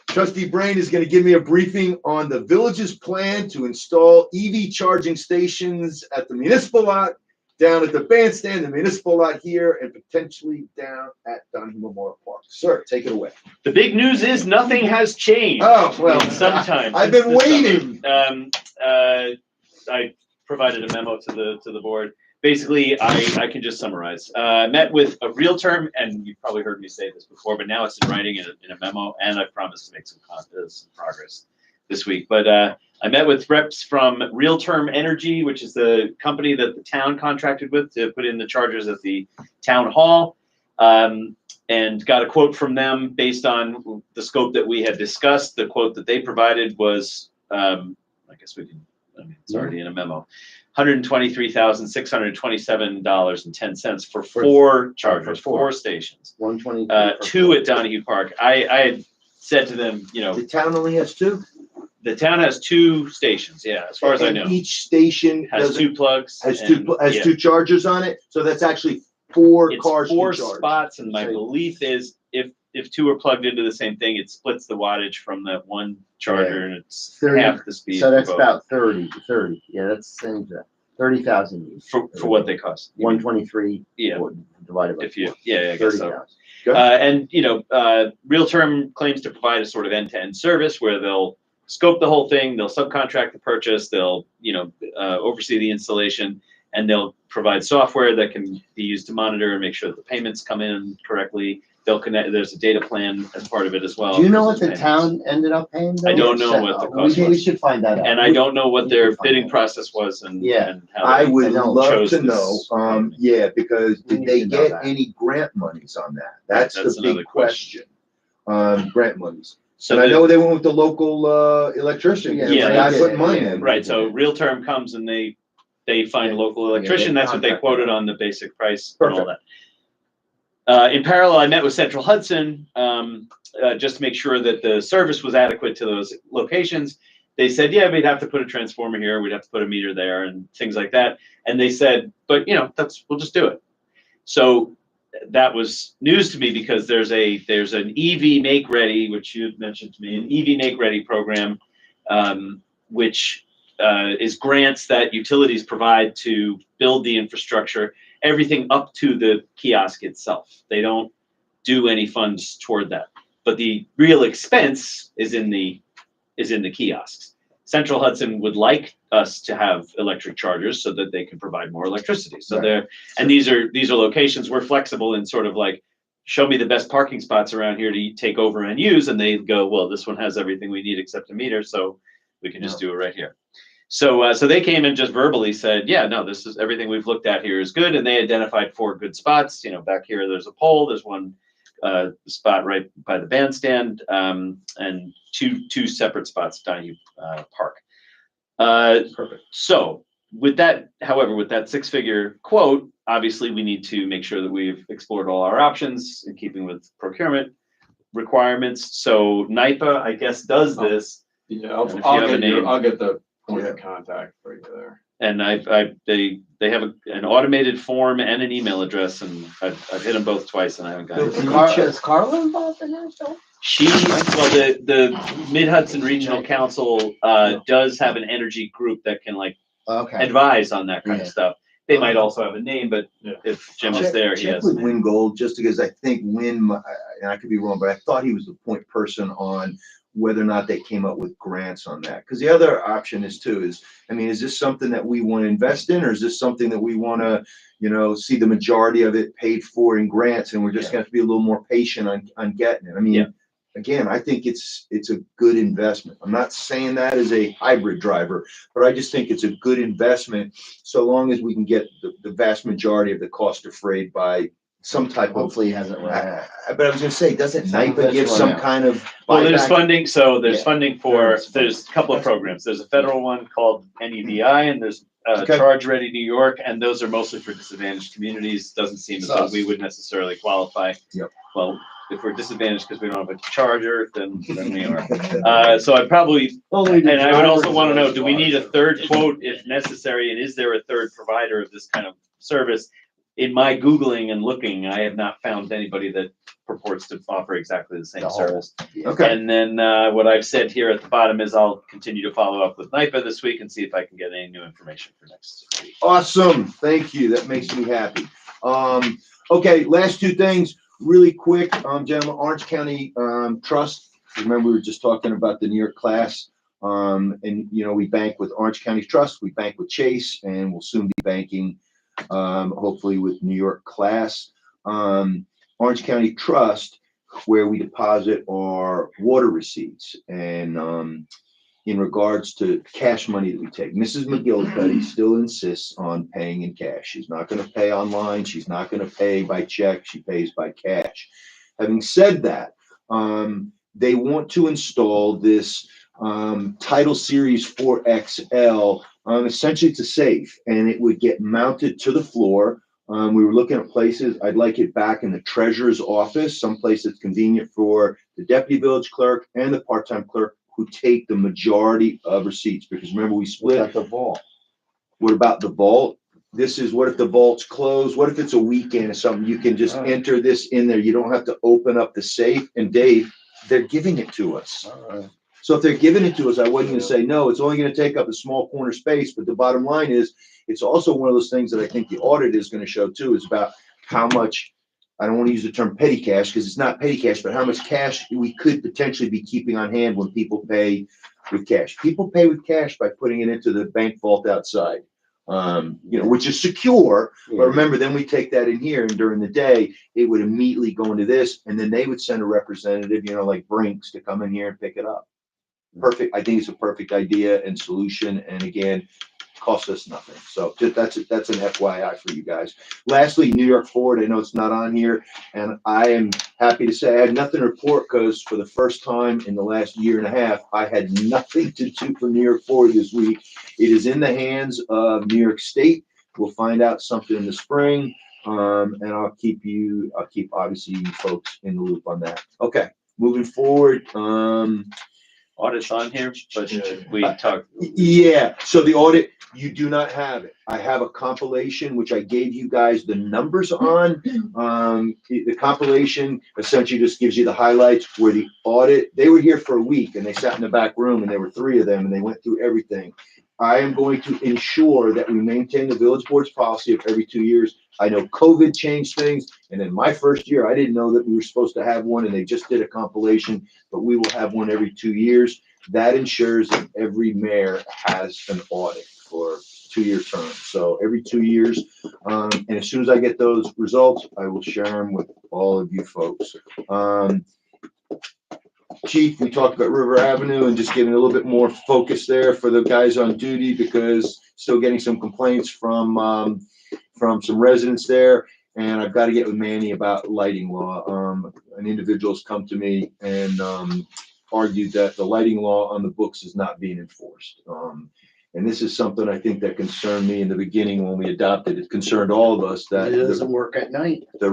Trustee Brain is going to give me a briefing on the village's plan to install EV charging stations at the municipal lot, down at the bandstand, the municipal lot here, and potentially down at Donahue Memorial Park. Sir, take it away. The big news is nothing has changed. Oh, well, Sometimes I've been waiting. I provided a memo to the board. basically, I can just summarize. Met with a Realterm, and you've probably heard me say this before, but now it's in writing in a memo, and I promised to make some progress this week. But I met with reps from Realterm Energy, which is the company that the town contracted with to put in the chargers at the town hall, and got a quote from them based on the scope that we had discussed. The quote that they provided was, I guess we can, I mean, it's already in a memo, $123,627.10 for 4 chargers, 4 stations, 120. 2 at Donahue Park. I had said to them, you know, The town only has 2? the town has 2 stations, yeah, as far as I And know. each station Has 2 plugs. has and, 2 chargers on it, so that's actually 4 It's cars 4 to charge. spots, and my So- belief is if 2 are plugged into the same thing, it splits the wattage from that one charger, and it's 30, half the speed. So that's for both. about 30. Yeah, that's the same. 30,000 each. for what they cost. 123. Yeah, Divided by if you, 4. yeah, I guess so. 30,000. And you know, Realterm claims to provide a sort of end-to-end service where they'll scope the whole thing, they'll subcontract the purchase, they'll oversee the installation, and they'll provide software that can be used to monitor and make sure that the payments come in correctly. They'll connect. There's a data plan as part of it as well. Do you know what There's the payments. town ended up paying? though? I don't know what the cost We was. should find that out. And I don't know what We their can find bidding out. process was and Yeah. and how I they would I know. love chose to this. know, because We did need they to know get that. any grant monies on that? That's That's the another big question. Grant monies. So And I the- know they went with the local, electrician. Yeah, Yeah, Guy they putting did, money yeah. in. Right, so Realterm comes and they find a local electrician, that's what they contract quoted them. on the basic price and all that. In parallel, I met with Central Hudson, just to make sure that the service was adequate to those locations. They said, yeah, we'd have to put a transformer here, we'd have to put a meter there and things like that. And they said, but we'll just do it. So that was news to me because there's an EV Make Ready, which you had mentioned to me, an EV Make Ready program, which is grants that utilities provide to build the infrastructure, everything up to the kiosk itself. They don't do any funds toward that, but the real expense is in the kiosks. Central Hudson would like us to have electric chargers so that they can provide more electricity. So Right. and these are locations we're flexible in, sort of like, show me the best parking spots around here to take over and use, and they go, well, this one has everything we need except a meter, so we can just do it right here. So they came and just verbally said, yeah, no, this is everything we've looked at here is good, and they identified 4 good spots. Back here there's a pole, there's one spot right by the bandstand, and two separate spots at Donahue Park. Perfect. So with that 6-figure quote, obviously we need to make sure that we've explored all our options in keeping with procurement requirements. So NIPA, I guess, does this. Yeah, And if you have a name. I'll get the point of contact for you there. And they have an automated form and an email address, and I've hit them both twice, and I haven't gotten it. Is Carla involved in that though? The Mid-Hudson Regional Council does have an energy group that can Okay. advise on that kind of Yeah. stuff. They might also have a name, but Yeah. if Jim is there, he Check has. a with name. Win Gold, just because I think Win, and I could be wrong, but I thought he was the point person on whether or not they came up with grants on that. Because the other option is is this something that we want to invest in, or is this something that we want to, see the majority of it paid for in grants, and we're just going to have to be a little more patient on getting it. Yeah. Again, I think it's a good investment. I'm not saying that as a hybrid driver, but I just think it's a good investment so long as we can get the vast majority of the cost defrayed by some type of. Hopefully he hasn't run out. But I was gonna say, doesn't Some of NIPA it's give run some out. kind of Well, there's buyback? funding. So there's Yeah. funding there's a couple of programs. There's a federal one called NEDI, and there's Okay. Charge Ready New York, and those are mostly for disadvantaged communities. Doesn't seem as though we would necessarily qualify. Yep. Well, if we're disadvantaged because we don't have a charger, then we are. So I probably, and I would also want to know, do we need a third quote if necessary, and is there a third provider of this kind of service? In my Googling and looking, I have not found anybody that purports to offer exactly the same The whole- service. Okay, And then what I've said here at the bottom is I'll continue to follow up with NIPA this week and see if I can get any new information for next week. awesome. Thank you. That makes me happy. Okay, last 2 things, really quick, gentlemen, Orange County, Trust. Remember, we were just talking about the New York class. And we bank with Orange County Trust, we bank with Chase, and we'll soon be banking hopefully with New York class. Orange County Trust, where we deposit our water receipts and in regards to cash money that we take. Mrs. McGillicuddy still insists on paying in cash. She's not going to pay online. She's not going to pay by check. She pays by cash. Having said that, they want to install this Title Series 4XL. Essentially, it's a safe, and it would get mounted to the floor. We were looking at places. I'd like it back in the treasurer's office, someplace that's convenient for the deputy village clerk and the part-time clerk who take the majority of receipts. Because remember, we split. At the vault. What about the vault? This is what if the vault's closed? What if it's a weekend or something? You can just enter this in there. You don't have to open up the safe. And Dave, they're giving it to us. So if they're giving it to us, I wasn't going to say no. It's only going to take up a small corner space. But the bottom line is, it's also one of those things that I think the audit is going to show too, is about how much, I don't want to use the term petty cash because it's not petty cash, but how much cash we could potentially be keeping on hand when people pay with cash. People pay with cash by putting it into the bank vault outside, which is secure. But remember, then we take that in here, and during the day, it would immediately go into this, and then they would send a representative, like Brinks, to come in here and pick it up. Perfect. I think it's a perfect idea and solution. And again, costs us nothing. So that's an FYI for you guys. Lastly, New York Forward. I know it's not on here, and I am happy to say I had nothing to report because for the first time in the last year and a half, I had nothing to do for New York Forward this week. It is in the hands of New York State. We'll find out something in the spring, and I'll keep obviously you folks in the loop on that. Okay, moving forward. Audit's on here, but we talked. Yeah, so the audit, you do not have it. I have a compilation, which I gave you guys the numbers on. The compilation essentially just gives you the highlights where the audit, they were here for a week and they sat in the back room and there were 3 of them and they went through everything. I am going to ensure that we maintain the village board's policy of every 2 years. I know COVID changed things, and in my first year, I didn't know that we were supposed to have one, and they just did a compilation, but we will have one every 2 years. That ensures that every mayor has an audit for 2-year terms. So every 2 years, and as soon as I get those results, I will share them with all of you folks. Chief, we talked about River Avenue and just getting a little bit more focus there for the guys on duty, because still getting some complaints from some residents there. And I've got to get with Manny about lighting law. An individual's come to me and argued that the lighting law on the books is not being enforced. And this is something I think that concerned me in the beginning when we adopted. It concerned all of us that It doesn't work at night. Well,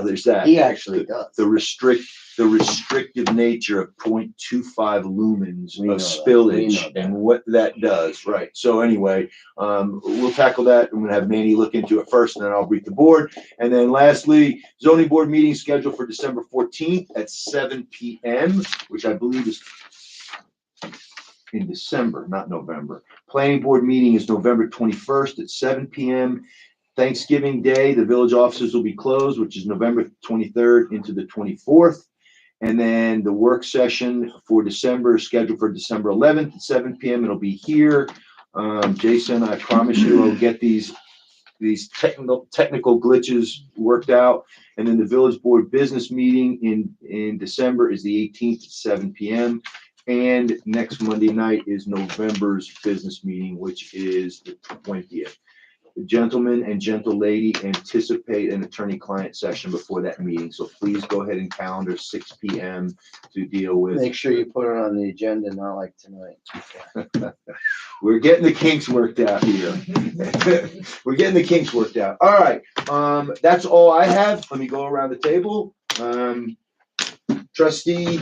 there's that. He actually does. The restrictive nature of 0.25 lumens We know of that. spillage We know that. and what that does, right? So anyway, we'll tackle that. I'm gonna have Manny look into it first, and then I'll brief the board. And then lastly, zoning board meeting scheduled for December 14th at 7 p.m., which I believe is in December, not November. Planning board meeting is November 21st at 7 p.m. Thanksgiving Day, the village offices will be closed, which is November 23rd into the 24th. And then the work session for December is scheduled for December 11th at 7 p.m. It'll be here. Jason, I promise you I'll get these technical glitches worked out. And then the village board business meeting in December is the 18th at 7 p.m. And next Monday night is November's business meeting, which is the 20th. The gentleman and gentle lady anticipate an attorney-client session before that meeting. So please go ahead and calendar 6 p.m. to deal with. Make sure you put it on the agenda, not like tonight. We're getting the kinks worked out here. We're getting the kinks worked out. All right. That's all I have. Let me go around the table. Trustee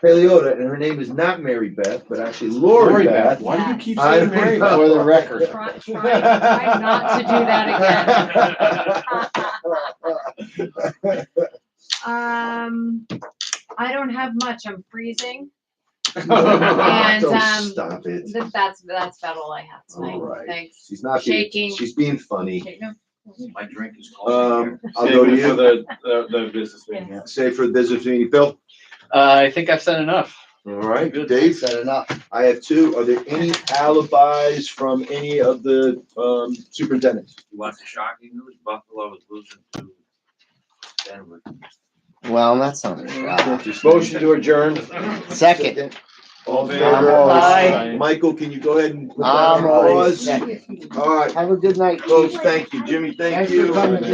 Paleota, and her name is not Mary Beth, but actually Lori Beth. Why do you keep I saying don't Mary know. Beth? For the record. Try not to do that again. I don't have much. I'm freezing. And Don't stop it. that's about all I have tonight. All right. Thanks. She's not Shaking. She's being funny. Okay, no. My drink is cold. I'll go to For you. the business meeting. Yeah. Say for the business meeting, Phil. I think I've said enough. All right, Good. Dave? Said enough. I have two. Are there any alibis from any of the superintendents? You want the shocking news? Buffalo is losing to Denver. Well, that's not a shock. Motion to adjourn. Second. All in I'm favor? always Aye. Michael, can you go ahead and put that I'm on always pause? second. All right, Have a good night, folks, Chief. thank you. Jimmy, thank Thanks you. for coming.